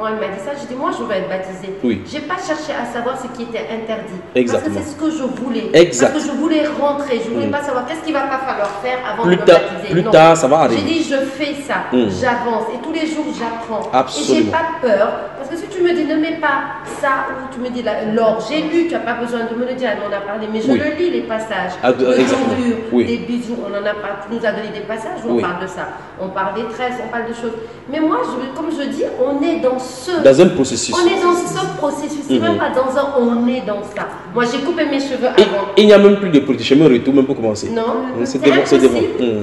elle m'a dit ça, j'ai dit, moi, je veux être baptisée. Oui. Je n'ai pas cherché à savoir ce qui était interdit. Exactement. Parce que c'est ce que je voulais. Exact. Parce que je voulais rentrer. Je ne voulais pas savoir qu'est-ce qu'il ne va pas falloir faire avant de me baptiser. Plus tard, ça va arriver. J'ai dit, je fais ça. J'avance. Et tous les jours, j'apprends. Absolument. Et je n'ai pas peur. Parce que si tu me dis, ne mets pas ça, ou tu me dis, l'or, j'ai lu, tu n'as pas besoin de me le dire, elle m'en a parlé. Mais je le lis, les passages. Des bijoux, on en a pas. Tu nous as donné des passages où on parle de ça. On parle des tresses, on parle de choses. Mais moi, comme je dis, on est dans un processus. On est dans ce processus. C'est même pas dans un, on est dans ça. Moi, j'ai coupé mes cheveux avant. Et il n'y a même plus de chemin retour, même pour commencer. Non, c'est impossible.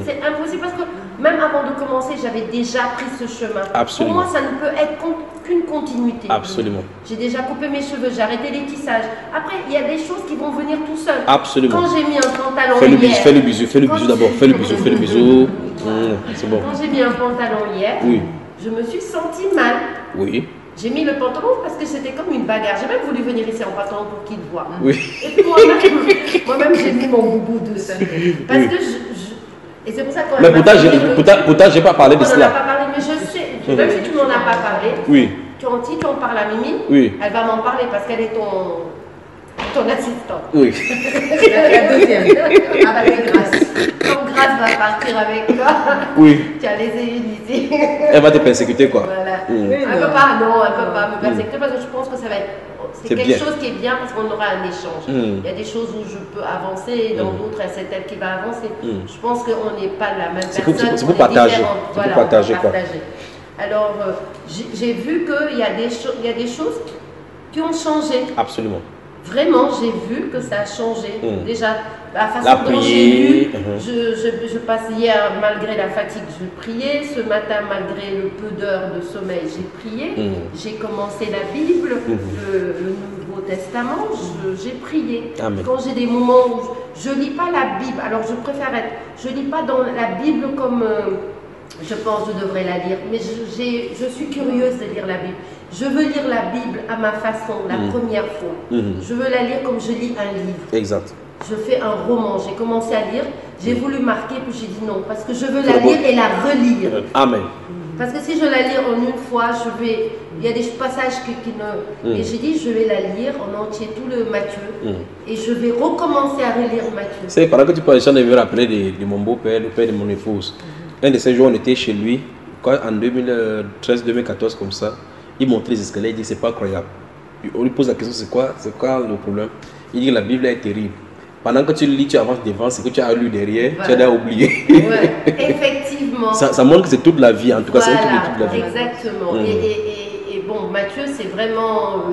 C'est impossible parce que même avant de commencer, j'avais déjà pris ce chemin. Absolument. Pour moi, ça ne peut être qu'une continuité. Absolument. J'ai déjà coupé mes cheveux, j'ai arrêté les tissages. Après, il y a des choses qui vont venir tout seul. Absolument. Quand j'ai mis un pantalon Fais le bisou d'abord. Fais le bisou. C'est bon. Quand j'ai mis un pantalon hier, je me suis sentie mal. Oui. J'ai mis le pantalon parce que c'était comme une bagarre. J'ai même voulu venir ici en pantalon pour qu'il voit. Oui. Et puis moi-même j'ai mis mon boubou dessus. Parce que et c'est pour ça qu'on mais pourtant, j'ai pas parlé de cela. On n'en a pas parlé, mais je sais. Même si tu m'en as pas parlé, tu en parles à Mimi, elle va m'en parler parce qu'elle est ton assistante. Oui. La deuxième. Avec Grâce. Comme Grâce va partir avec toi, tu as les ici. Elle va te persécuter quoi. Voilà. Elle ne peut pas me persécuter parce que je pense que ça va être. C'est quelque chose qui est bien parce qu'on aura un échange. Il y a des choses où je peux avancer et dans d'autres, c'est elle qui va avancer. Je pense qu'on n'est pas la même personne. C'est pour partager. Voilà, pour partager quoi. Alors, j'ai vu qu'il y a des choses qui ont changé. Absolument. Vraiment, j'ai vu que ça a changé. Déjà, la façon dont j'ai lu, je passe hier, malgré la fatigue, je priais. Ce matin, malgré le peu d'heures de sommeil, j'ai prié. J'ai commencé la Bible, le Nouveau Testament, j'ai prié. Amen. Quand j'ai des moments où je ne lis pas la Bible, alors je préfère je ne lis pas dans la Bible comme je pense que je devrais la lire, mais je suis curieuse de lire la Bible. Je veux lire la Bible à ma façon, la première fois. Je veux la lire comme je lis un livre. Exact. Je fais un roman, j'ai commencé à lire, j'ai voulu marquer, puis j'ai dit non, parce que je veux la lire et la relire. Amen. Parce que si je la lis en une fois, il y a des passages qui ne... Et j'ai dit, je vais la lire en entier, tout le Matthieu, et je vais recommencer à relire Matthieu. C'est pendant que tu parles, je me rappeler de mon beau-père, le père de mon épouse. Un de ces jours, on était chez lui, en 2013-2014 comme ça. Il montrait les escaliers, il dit c'est pas croyable. On lui pose la question, c'est quoi le problème? Il dit que la Bible est terrible. Pendant que tu lis, tu avances devant, ce que tu as lu derrière, tu as déjà oublié. Ouais, effectivement. Ça montre que c'est toute la vie, en tout cas, c'est un truc de toute la vie. Exactement. Et bon, Matthieu, c'est vraiment...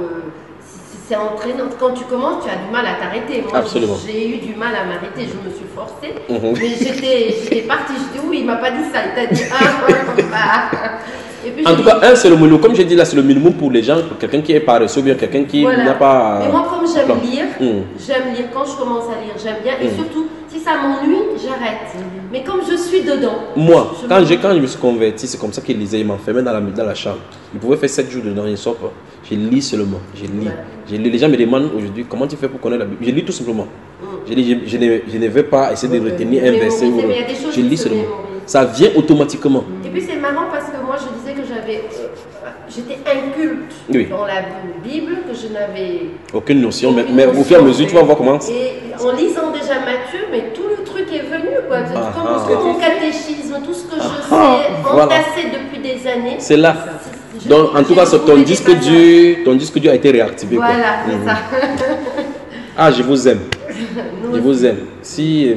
c'est entraînant. Quand tu commences, tu as du mal à t'arrêter. Moi, j'ai eu du mal à m'arrêter. Je me suis forcée. Mais j'étais partie. Je dis oui, il m'a pas dit ça. Il t'a dit et puis, en tout cas, c'est le minimum. Comme j'ai dit là, c'est le minimum pour les gens, pour quelqu'un qui est paresseux, ou bien quelqu'un qui n'a pas. Mais moi, comme j'aime lire, quand je commence à lire, j'aime bien. Et surtout, si ça m'ennuie, j'arrête. Mais comme je suis dedans. Moi, quand je me suis converti, c'est comme ça qu'il lisait. Il m'enfermait dans la chambre. Il pouvait faire 7 jours dedans, il sort pas. Je lis seulement. Je lis. Les gens me demandent aujourd'hui comment tu fais pour connaître la Bible. Je lis tout simplement. Je ne vais pas essayer de retenir un verset. Je lis seulement. Ça vient automatiquement. Et puis c'est marrant parce que moi je disais que j'étais inculte dans la Bible, que je n'avais aucune notion, mais au fur et à mesure tu vas voir comment. Et en lisant déjà Matthieu, mais tout le truc est venu quoi. Tout mon catéchisme, tout ce que je sais entassé depuis des années. C'est là. Donc en tout cas ton disque dur a été réactivé. Voilà, c'est ça. Ah, je vous aime. Je vous aime. Si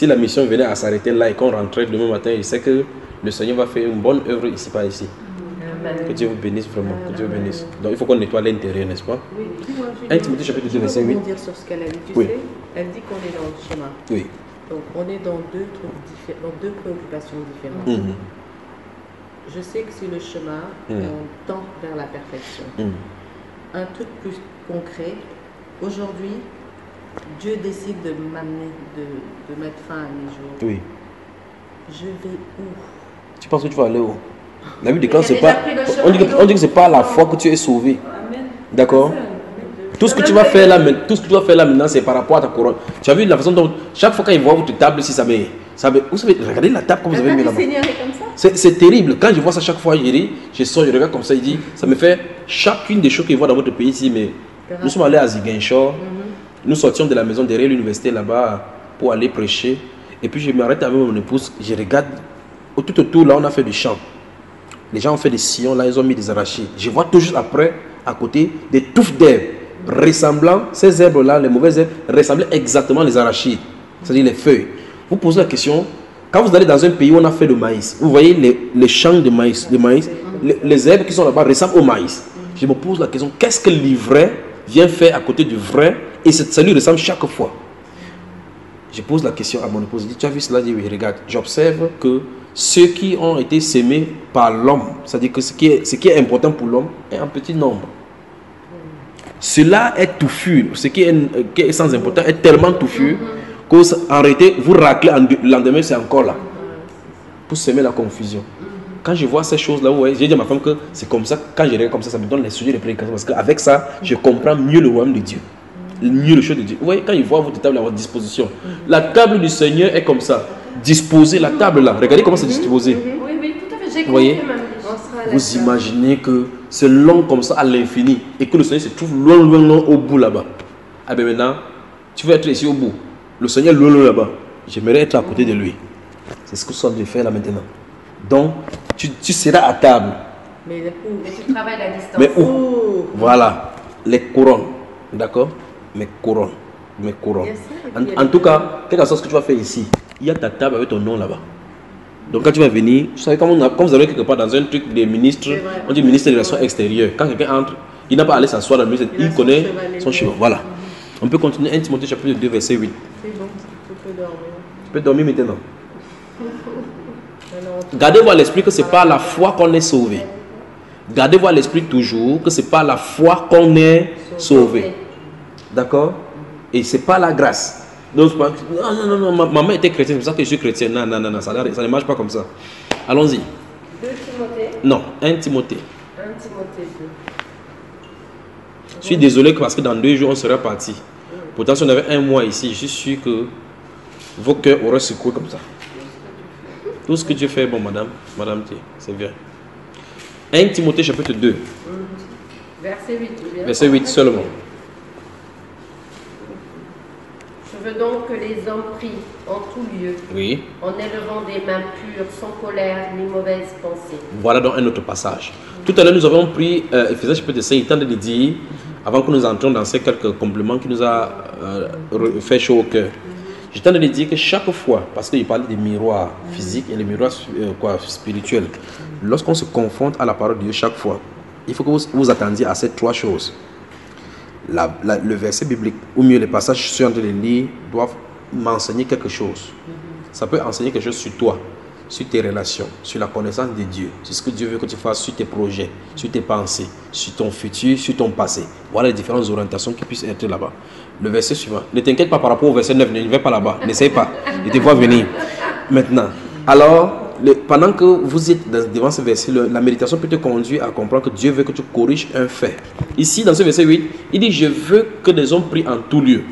la mission venait à s'arrêter là et qu'on rentrait demain matin, je sais que le Seigneur va faire une bonne œuvre ici, pas ici. Que Dieu vous bénisse vraiment. Que Dieu vous bénisse. Donc il faut qu'on nettoie l'intérieur, n'est-ce pas? Oui. 1 Timothée chapitre 2, verset 8. Je veux dire sur ce qu'elle a dit. Tu sais, elle dit qu'on est dans le chemin. Oui. Donc on est dans deux préoccupations différentes. Je sais que c'est le chemin et on tend vers la perfection. Un truc plus concret. Aujourd'hui, Dieu décide de m'amener, de mettre fin à mes jours. Oui. Je vais où? Tu penses que tu vas aller où? La Bible déclare, c'est pas. On dit que c'est pas à la foi que tu es sauvé. D'accord? Tout ce que tu vas faire là maintenant, c'est par rapport à ta couronne. Tu as vu la façon dont chaque fois qu'ils voient votre table, si ça met. Vous savez, regardez la table que vous avez mis là-bas. comme ça. C'est terrible. Quand je vois ça chaque fois, je sors, je regarde comme ça, il dit, ça me fait chacune des choses qu'il voit dans votre pays ici. Mais nous sommes allés à Ziguinchor, nous sortions de la maison derrière l'université là-bas pour aller prêcher. Et puis je m'arrête avec mon épouse, je regarde, tout autour là on a fait des champs. Les gens ont fait des sillons, là ils ont mis des arachides. Je vois tout juste après, à côté, des touffes d'herbes ressemblant, ces herbes là, les mauvaises herbes, ressemblaient exactement les arachides, c'est-à-dire les feuilles. Vous posez la question, quand vous allez dans un pays où on a fait le maïs, vous voyez les champs de maïs, les herbes qui sont là-bas ressemblent au maïs. Je me pose la question, qu'est-ce que l'ivraie vient faire à côté du vrai et ça lui ressemble chaque fois? Je pose la question à mon épouse, je dis, tu as vu cela? Je dis, oui, regarde, j'observe que ceux qui ont été sémés par l'homme, c'est-à-dire que ce qui est important pour l'homme est en petit nombre. Cela est touffu, ce qui est sans importance est tellement touffu qu'en réalité, vous raclez, le lendemain c'est encore là, pour semer la confusion. Quand je vois ces choses-là, j'ai dit à ma femme que c'est comme ça, quand je regarde comme ça me donne les sujets de prédication, parce qu'avec ça, je comprends mieux le royaume de Dieu. Mieux le chose de Dieu. Vous voyez, quand il voit votre table à votre disposition, la table du Seigneur est comme ça, disposée, la table là, regardez comment c'est disposé. Oui, tout à fait, j'ai vous voyez, vous imaginez que c'est long comme ça à l'infini et que le Seigneur se trouve loin au bout là-bas. Ah ben maintenant, tu veux être ici au bout, le Seigneur loin là-bas, j'aimerais être à côté de lui. C'est ce que nous sommes de faire là maintenant. Donc, tu seras à table. Mais tu travailles à distance. Mais où? Voilà, les couronnes, d'accord? Mes couronnes. En tout cas, quelque chose que tu vas faire ici, il y a ta table avec ton nom là-bas. Donc quand tu vas venir, vous savez, comme vous allez quelque part dans un truc des ministres, on dit ministre des Relations extérieures. Quand quelqu'un entre, il n'a pas à aller s'asseoir dans le ministère, il connaît son chemin. Voilà. On peut continuer 1 Timothée chapitre 2 verset 8. C'est bon, tu peux dormir. Tu peux dormir maintenant. Gardez-vous à l'esprit que ce n'est pas la foi qu'on est sauvé. Gardez-vous à l'esprit toujours que ce n'est pas la foi qu'on est sauvé. D'accord? Et ce n'est pas la grâce. Donc, non, maman était chrétienne, c'est pour ça que je suis chrétienne. Non, ça ne marche pas comme ça. Allons-y. 2 Timothée? Non, 1 Timothée. 1 Timothée 2. Je suis désolé parce que dans 2 jours, on sera parti. Pourtant, si on avait 1 mois ici, je suis sûr que vos cœurs auraient secoué comme ça. Tout ce que Dieu fait, bon, madame, c'est bien. 1 Timothée chapitre 2. Verset 8. Verset 8 seulement. Je veux donc que les hommes prient en tout lieu, oui, en élevant des mains pures, sans colère ni mauvaise pensée. Voilà donc un autre passage. Tout à l'heure, nous avons pris Ephésiens chapitre 5, il tente de dire, avant que nous entrions dans ces quelques compléments qui nous a fait chaud au cœur. Je tente de dire que chaque fois, parce qu'il parle des miroirs physiques et des miroirs spirituels, lorsqu'on se confronte à la parole de Dieu chaque fois, il faut que vous attendiez à ces 3 choses. Le verset biblique, ou mieux les passages que je suis en train de lire, doivent m'enseigner quelque chose. Ça peut enseigner quelque chose sur toi, sur tes relations, sur la connaissance de Dieu, sur ce que Dieu veut que tu fasses, sur tes projets, sur tes pensées, sur ton futur, sur ton passé. Voilà les différentes orientations qui puissent être là-bas. Le verset suivant. Ne t'inquiète pas par rapport au verset 9, ne vais pas là-bas, n'essaye pas, je te vois venir. Maintenant, alors, pendant que vous êtes devant ce verset, la méditation peut te conduire à comprendre que Dieu veut que tu corriges un fait. Ici, dans ce verset 8, il dit, je veux que les hommes prient en tout lieu.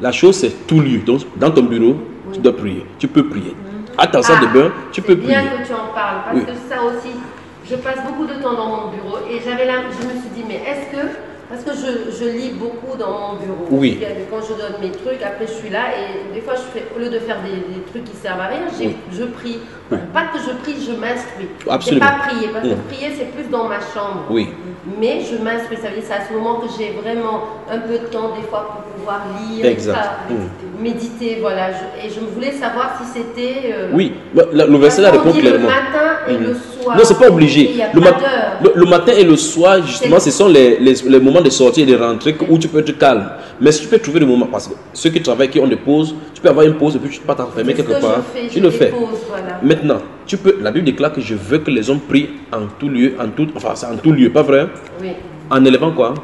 La chose, c'est tout lieu. Donc, dans ton bureau, tu dois prier. Tu peux prier. À ta salle de bain, tu peux prier. C'est bien que tu en parles, parce que ça aussi, je passe beaucoup de temps dans mon bureau et je me suis dit, mais est-ce que, parce que je lis beaucoup dans mon bureau. Oui. Quand je donne mes trucs, après je suis là et des fois, au lieu de faire des trucs qui servent à rien, je prie. Oui. Pas que je prie, je m'instruis. Absolument. C'est pas prier, parce que prier, c'est plus dans ma chambre. Oui. Mais je m'instruis, ça veut dire c'est à ce moment que j'ai vraiment un peu de temps des fois pour pouvoir lire, méditer, voilà. Et je voulais savoir si c'était... oui, le verset là répond clairement. Le matin et le soir. Non, c'est pas obligé. Le matin et le soir, justement, ce sont les moments de sortie et de rentrée où tu peux être calme. Mais si tu peux trouver des moments, parce que ceux qui travaillent, qui ont des pauses, tu peux avoir une pause et puis tu peux pas t'enfermer quelque part. Tu le fais. Voilà. Maintenant, la Bible déclare que je veux que les hommes prient en tout lieu, enfin c'est en tout lieu, pas vrai? Oui. En élevant quoi?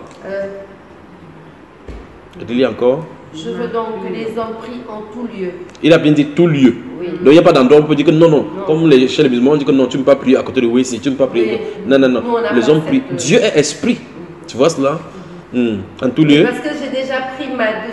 Je lis encore. Je veux donc que les hommes prient en tout lieu. Il a bien dit tout lieu. Oui. Donc il n'y a pas d'endroit où on peut dire que non. Comme chez les musulmans, on dit que non, tu ne peux pas prier à côté de Wessi, tu ne peux pas prier. Oui. Non. Les hommes prient. Dieu est esprit. Tu vois cela? En tout lieu. Parce que j'ai déjà pris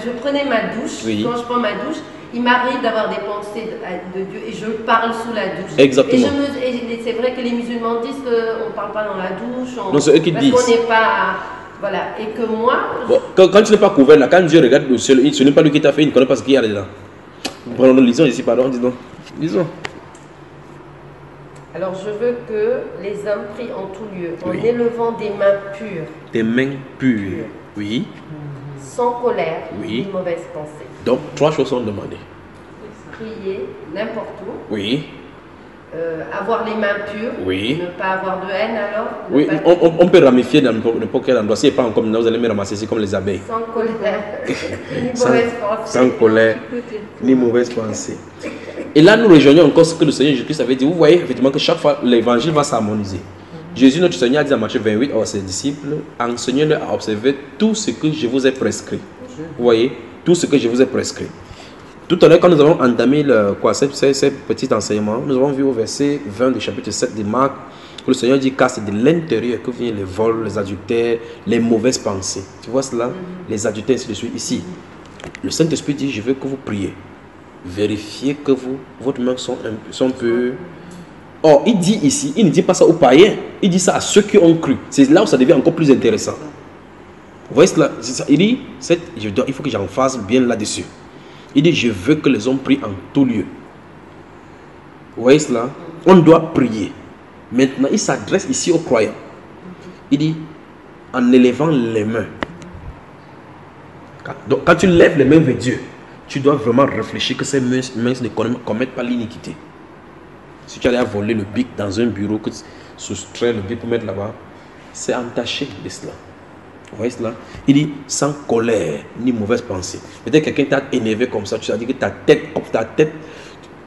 je prenais ma douche. Oui. Quand je prends ma douche, il m'arrive d'avoir des pensées de Dieu et je parle sous la douche. Exactement. Et c'est vrai que les musulmans disent qu'on ne parle pas dans la douche. Non, c'est eux qui disent. Parce qu'on n'est pas... Voilà. Et que moi... Bon, quand tu n'es pas couvert là, quand Dieu regarde le ciel, ce n'est pas lui qui t'a fait, il ne connaît pas ce qu'il y a dedans. Prenons, lisons ici, pardon, disons. Lisons. Alors je veux que les hommes prient en tout lieu, en élevant des mains pures. Des mains pures. Oui. Sans colère, oui. Ni mauvaise pensée. Donc, 3 choses sont demandées. Prier n'importe où. Oui. Avoir les mains pures. Oui. Ne pas avoir de haine alors. Oui, on peut ramifier dans n'importe quel endroit. Si ce n'est pas encore maintenant, vous allez me ramasser ici comme les abeilles. Sans colère, ni mauvaise pensée. Sans colère, ni mauvaise pensée. Et là, nous rejoignons encore ce que le Seigneur Jésus-Christ avait dit. Vous voyez effectivement que chaque fois, l'évangile va s'harmoniser. Jésus, notre Seigneur, a dit à Matthieu 28 à ses disciples, enseignez-leur à observer tout ce que je vous ai prescrit. Vous voyez, tout ce que je vous ai prescrit. Tout à l'heure, quand nous avons entamé ces petits enseignements, nous avons vu au verset 20 du chapitre 7 de Marc, que le Seigneur dit car c'est de l'intérieur que viennent les vols, les adultères, les mauvaises pensées. Tu vois cela? Les adultères, ainsi de suite. Ici, le Saint-Esprit dit, je veux que vous priez. Vérifiez que votre main sont peu... Or, il dit ici, il ne dit pas ça aux païens, il dit ça à ceux qui ont cru. C'est là où ça devient encore plus intéressant. Vous voyez cela? Il dit, il faut que j'en fasse bien là-dessus. Il dit, je veux que les hommes prient en tout lieu. Vous voyez cela? On doit prier. Maintenant, il s'adresse ici aux croyants. Il dit, en élevant les mains. Donc, quand tu lèves les mains vers Dieu, tu dois vraiment réfléchir que ces mains ne commettent pas l'iniquité. Si tu allais voler le bic dans un bureau, que tu soustrais le bic pour mettre là-bas, c'est entaché de cela. Vous voyez cela? Il dit sans colère ni mauvaise pensée. Peut-être quelqu'un t'a énervé comme ça, tu as dit que ta tête,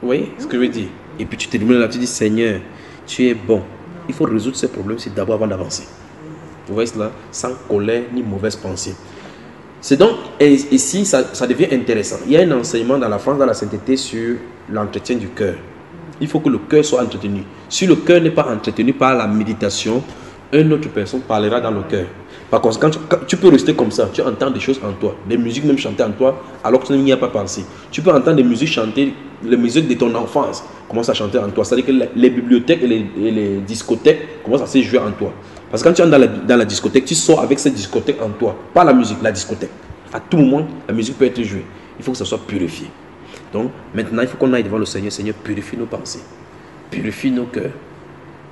vous voyez ce que je veux dire? Et puis tu te demandes là, tu dis Seigneur, tu es bon. Il faut résoudre ces problèmes-ci d'abord avant d'avancer. Vous voyez cela? Sans colère ni mauvaise pensée. C'est donc, et ici, ça devient intéressant. Il y a un enseignement dans la France, dans la sainteté, sur l'entretien du cœur. Il faut que le cœur soit entretenu. Si le cœur n'est pas entretenu par la méditation, une autre personne parlera dans le cœur. Par conséquent, tu peux rester comme ça. Tu entends des choses en toi, des musiques même chantées en toi, alors que tu n'y as pas pensé. Tu peux entendre des musiques chantées, les musiques de ton enfance commencent à chanter en toi. C'est-à-dire que les bibliothèques et les discothèques commencent à se jouer en toi. Parce que quand tu entres dans la discothèque, tu sors avec cette discothèque en toi. Pas la musique, la discothèque. À tout moment, la musique peut être jouée. Il faut que ça soit purifié. Donc, maintenant, il faut qu'on aille devant le Seigneur. Seigneur, purifie nos pensées. Purifie nos cœurs.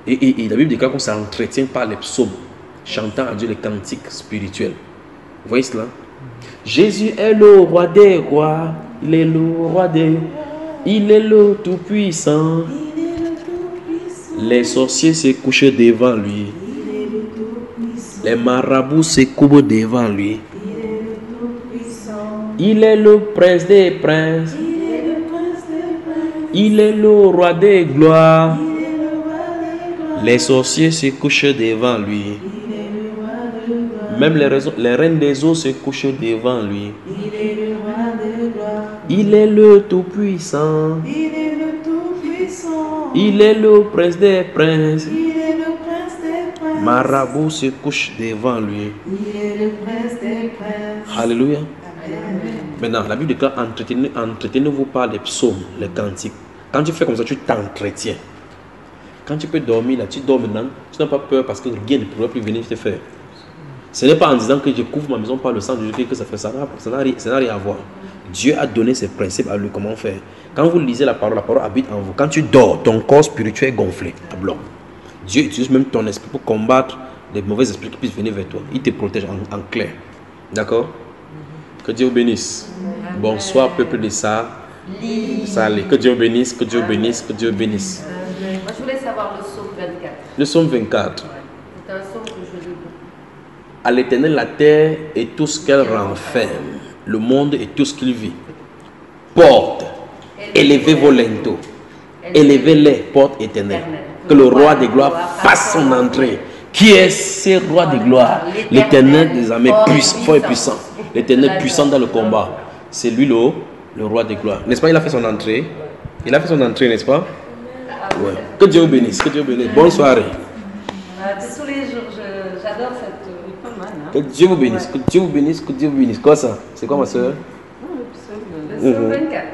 Et la Bible déclare qu'on s'entretient par les psaumes, chantant à Dieu les cantiques spirituels. Vous voyez cela? Jésus est le roi des rois. Il est le roi des... Il est le tout-puissant. Les sorciers se couchent devant lui. Les marabouts se courbent devant lui. Il est le prince des princes. Il est le roi des gloires. Les sorciers se couchent devant lui. Même les reines des eaux se couchent devant lui. Il est le tout-puissant. Il est le prince des princes. Marabout se couche devant lui. Alléluia. Maintenant, la Bible déclare entretenez-vous par les psaumes, les cantiques. Quand tu fais comme ça, tu t'entretiens. Quand tu peux dormir là, tu dors maintenant. Tu n'as pas peur parce que rien ne pourra plus venir te faire. Ce n'est pas en disant que je couvre ma maison par le sang de Jésus que ça fait ça. Ça n'a rien à voir. Dieu a donné ses principes à lui, comment faire. Quand vous lisez la parole habite en vous. Quand tu dors, ton corps spirituel est gonflé à bloc. Dieu utilise même ton esprit pour combattre les mauvais esprits qui puissent venir vers toi. Il te protège en clair. D'accord? Que Dieu vous bénisse. Bonsoir, peuple de ça. Salut. Que Dieu vous bénisse, que Dieu vous bénisse, que Dieu vous bénisse. Moi, je voulais savoir le psaume 24. Le psaume 24. C'est un psaume que je lis. À l'Éternel la terre et tout ce qu'elle renferme, le monde et tout ce qu'il vit. Porte, élevez vos linteaux, élevez les portes éternelles. Que le roi des gloires fasse son entrée. Qui est ce roi de gloire? L'Éternel des armées, fort et puissant. L'Éternel puissant dans le combat. C'est lui le roi de gloire. N'est-ce pas? Il a fait son entrée. Il a fait son entrée, n'est-ce pas? Ouais. Que Dieu vous bénisse. Que Dieu vous bénisse. Bonne soirée. Tous les jours, j'adore cette... Pas mal, hein? Que Dieu vous bénisse, que Dieu vous bénisse, que Dieu vous bénisse. Quoi ça? C'est quoi ma soeur? Le psaume 24.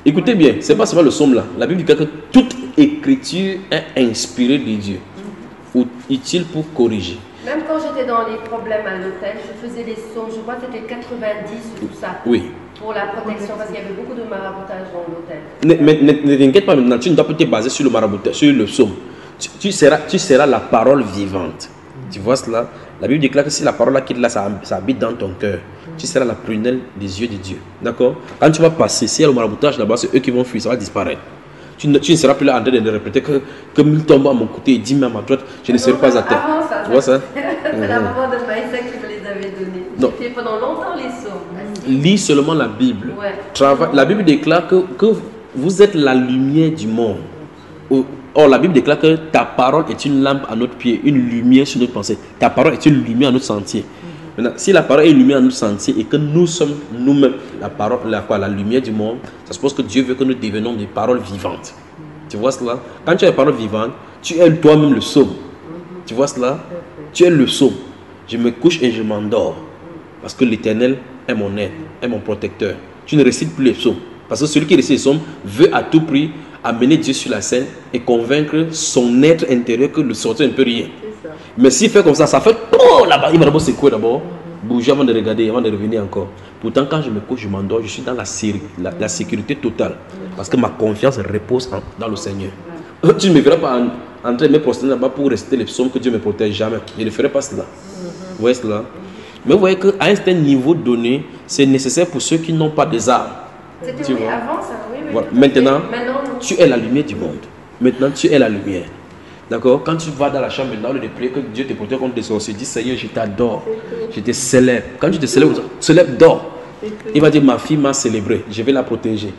Écoutez bien, c'est pas seulement le psaume là. La Bible dit que toute écriture est inspirée de Dieu ou utile pour corriger. Même quand j'étais dans les problèmes à l'hôtel, je faisais des psaumes, je crois que c'était 90 tout ça. Oui. Pour la protection, parce qu'il y avait beaucoup de maraboutage dans l'hôtel. Ne t'inquiète pas maintenant, tu ne dois pas te baser sur le maraboutage, sur le psaume. Tu seras la parole vivante. Tu vois cela? La Bible déclare que si la parole là quitte là, ça habite dans ton cœur. Tu seras la prunelle des yeux de Dieu. D'accord? Quand tu vas passer, s'il y a le maraboutage là-bas, c'est eux qui vont fuir, ça va disparaître. Tu ne seras plus là en train de répéter que 1000 tombent à mon côté et 10 000 à ma droite, je ne serai pas à terre. Tu vois ça? C'est la maman de Maïssa qui me les avait donnés. J'ai fait pendant longtemps les psaumes. Lis seulement la Bible. Ouais. La Bible déclare que vous êtes la lumière du monde. Or, la Bible déclare que ta parole est une lampe à notre pied, une lumière sur notre pensée. Ta parole est une lumière à notre sentier. Maintenant, si la parole est une lumière à notre sentier et que nous sommes nous-mêmes la lumière du monde, ça suppose que Dieu veut que nous devenions des paroles vivantes. Tu vois cela? Quand tu as des paroles vivantes, tu es toi-même le psaume. Tu vois cela? Tu es le psaume. Je me couche et je m'endors. Parce que l'Éternel est mon aide, est mon protecteur. Tu ne récites plus les psaumes. Parce que celui qui récite les psaumes veut à tout prix amener Dieu sur la scène et convaincre son être intérieur que le sortir ne peut rien. Mais s'il fait comme ça fait oh là-bas, il va d'abord secouer d'abord, bouger avant de regarder, avant de revenir encore. Pourtant, quand je me couche, je m'endors, je suis dans la sécurité totale. Parce que ma confiance repose dans le Seigneur. Tu ne me verras pas en train de me prosterner là-bas pour réciter les psaumes que Dieu me protège, jamais. Je ne ferai pas cela. Vous voyez cela? Mais vous voyez qu'à un certain niveau donné, c'est nécessaire pour ceux qui n'ont pas des armes. C'était avant ça, oui. Voilà. Maintenant, tu es la lumière du monde. Maintenant, tu es la lumière. D'accord? Quand tu vas dans la chambre, dans le prier que Dieu te protège contre des sorciers, dis Seigneur, je t'adore, je te célèbre. Quand tu te célèbres, dors. Il va dire ma fille m'a célébré, je vais la protéger.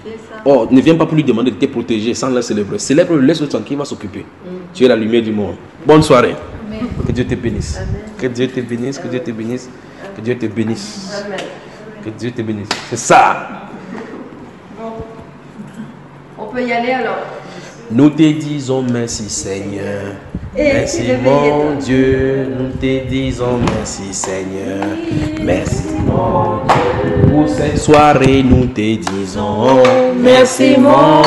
Oh, ne viens pas pour lui demander de te protéger sans la célébrer. Célèbre-le, laisse-le tranquille, il va s'occuper. Tu es la lumière du monde. Bonne soirée. Amen. Que Dieu te bénisse. Amen. Que Dieu te bénisse, que Dieu te bénisse, que Dieu te bénisse. Amen. Que Dieu te bénisse. C'est ça. Bon. On peut y aller alors. Nous te disons merci Seigneur. Merci mon Dieu, nous te disons merci Seigneur. Merci mon Dieu. Pour cette soirée, nous te disons merci mon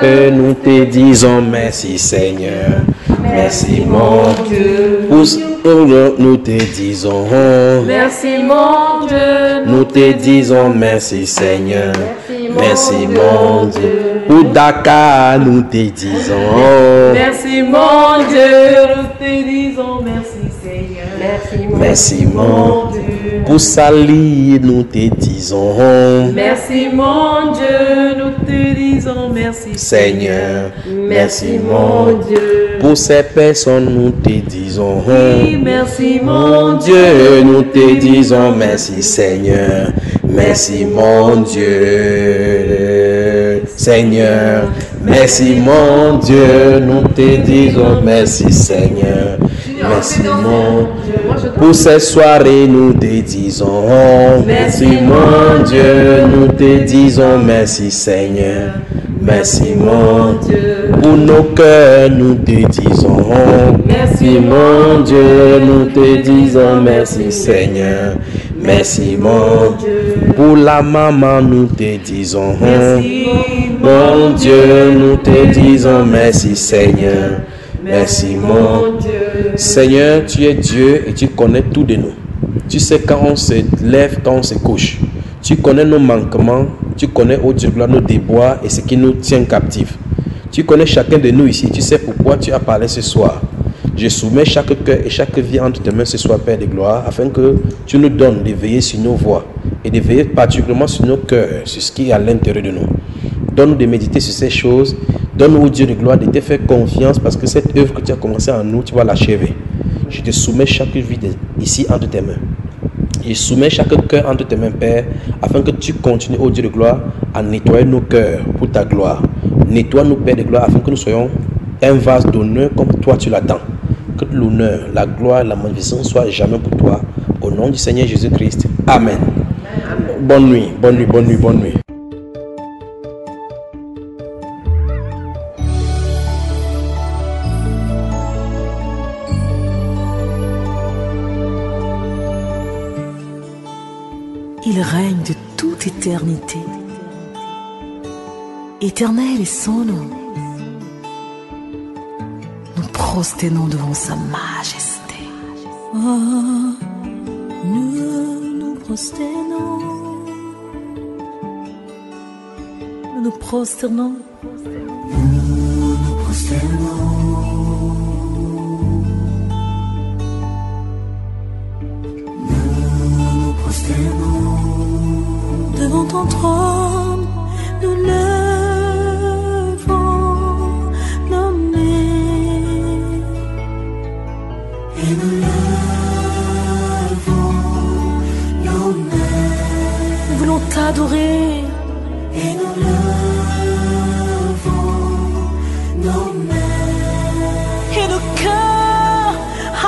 Dieu. Nous te disons merci Seigneur. Merci mon Dieu. Nous te disons merci mon Dieu. Nous te disons merci Seigneur. Merci mon Dieu. Pour Dakar, nous te disons merci mon Dieu. Nous te disons merci Seigneur. Merci mon Dieu. Pour Sali, nous te disons merci mon Dieu. Nous te disons merci Seigneur. Merci mon Dieu. Pour ces personnes, nous te disons merci mon Dieu. Nous te disons merci Seigneur. Merci mon Dieu. Seigneur. Merci mon Dieu. Nous te disons merci Seigneur. Merci mon Dieu. Pour cette soirée, nous te disons merci mon Dieu. Nous te disons merci Seigneur. Merci mon Dieu. Pour nos cœurs, nous te disons merci mon Dieu. Nous te disons merci Seigneur. Merci mon Dieu. Pour la maman, nous te disons merci mon Dieu. Nous te disons merci Seigneur. Merci mon Dieu. Seigneur, tu es Dieu et tu connais tout de nous. Tu sais quand on se lève, quand on se couche. Tu connais nos manquements. Tu connais, oh Dieu, nos déboires et ce qui nous tient captifs. Tu connais chacun de nous ici. Tu sais pourquoi tu as parlé ce soir. Je soumets chaque cœur et chaque vie entre tes mains ce soir, Père de gloire, afin que tu nous donnes de veiller sur nos voix et de veiller particulièrement sur nos cœurs, sur ce qui est à l'intérieur de nous. Donne-nous de méditer sur ces choses. Donne-nous, Dieu de gloire, de te faire confiance parce que cette œuvre que tu as commencée en nous, tu vas l'achever. Je te soumets chaque vie ici entre tes mains. Je soumets chaque cœur entre tes mains, Père, afin que tu continues, ô Dieu de gloire, à nettoyer nos cœurs pour ta gloire. Nettoie-nous, Père de gloire, afin que nous soyons un vase d'honneur comme toi tu l'attends. Que l'honneur, la gloire, la magnificence soient jamais pour toi. Au nom du Seigneur Jésus-Christ. Amen. Amen. Bonne nuit, bonne nuit, bonne nuit, bonne nuit. l'éternité. Éternel est son nom. Nous prosternons devant sa majesté. Oh, nous nous prosternons. Nous nous prosternons. Nous nous prosternons. Devant ton trône, nous levons nos mains. Et nous levons nos mains. Nous voulons t'adorer. Et nous levons nos mains. Et nos cœurs,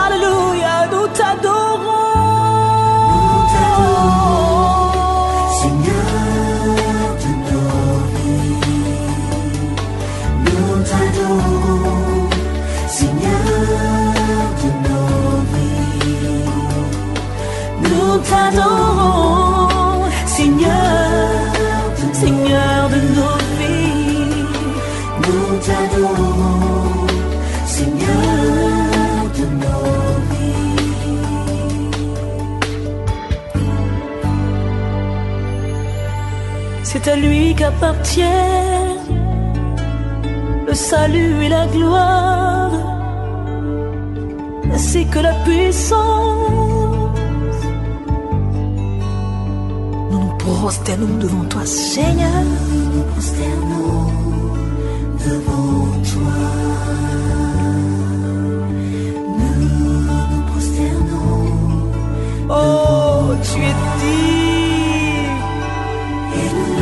alléluia, nous t'adorons. Nous t'adorons, Seigneur, Seigneur de nos vies. Nous t'adorons, Seigneur de nos vies. C'est à lui qu'appartient le salut et la gloire, ainsi que la puissance. Nous nous prosternons devant toi, Seigneur. Nous nous prosternons devant toi. Nous nous prosternons. Oh, tu es digne. Et nous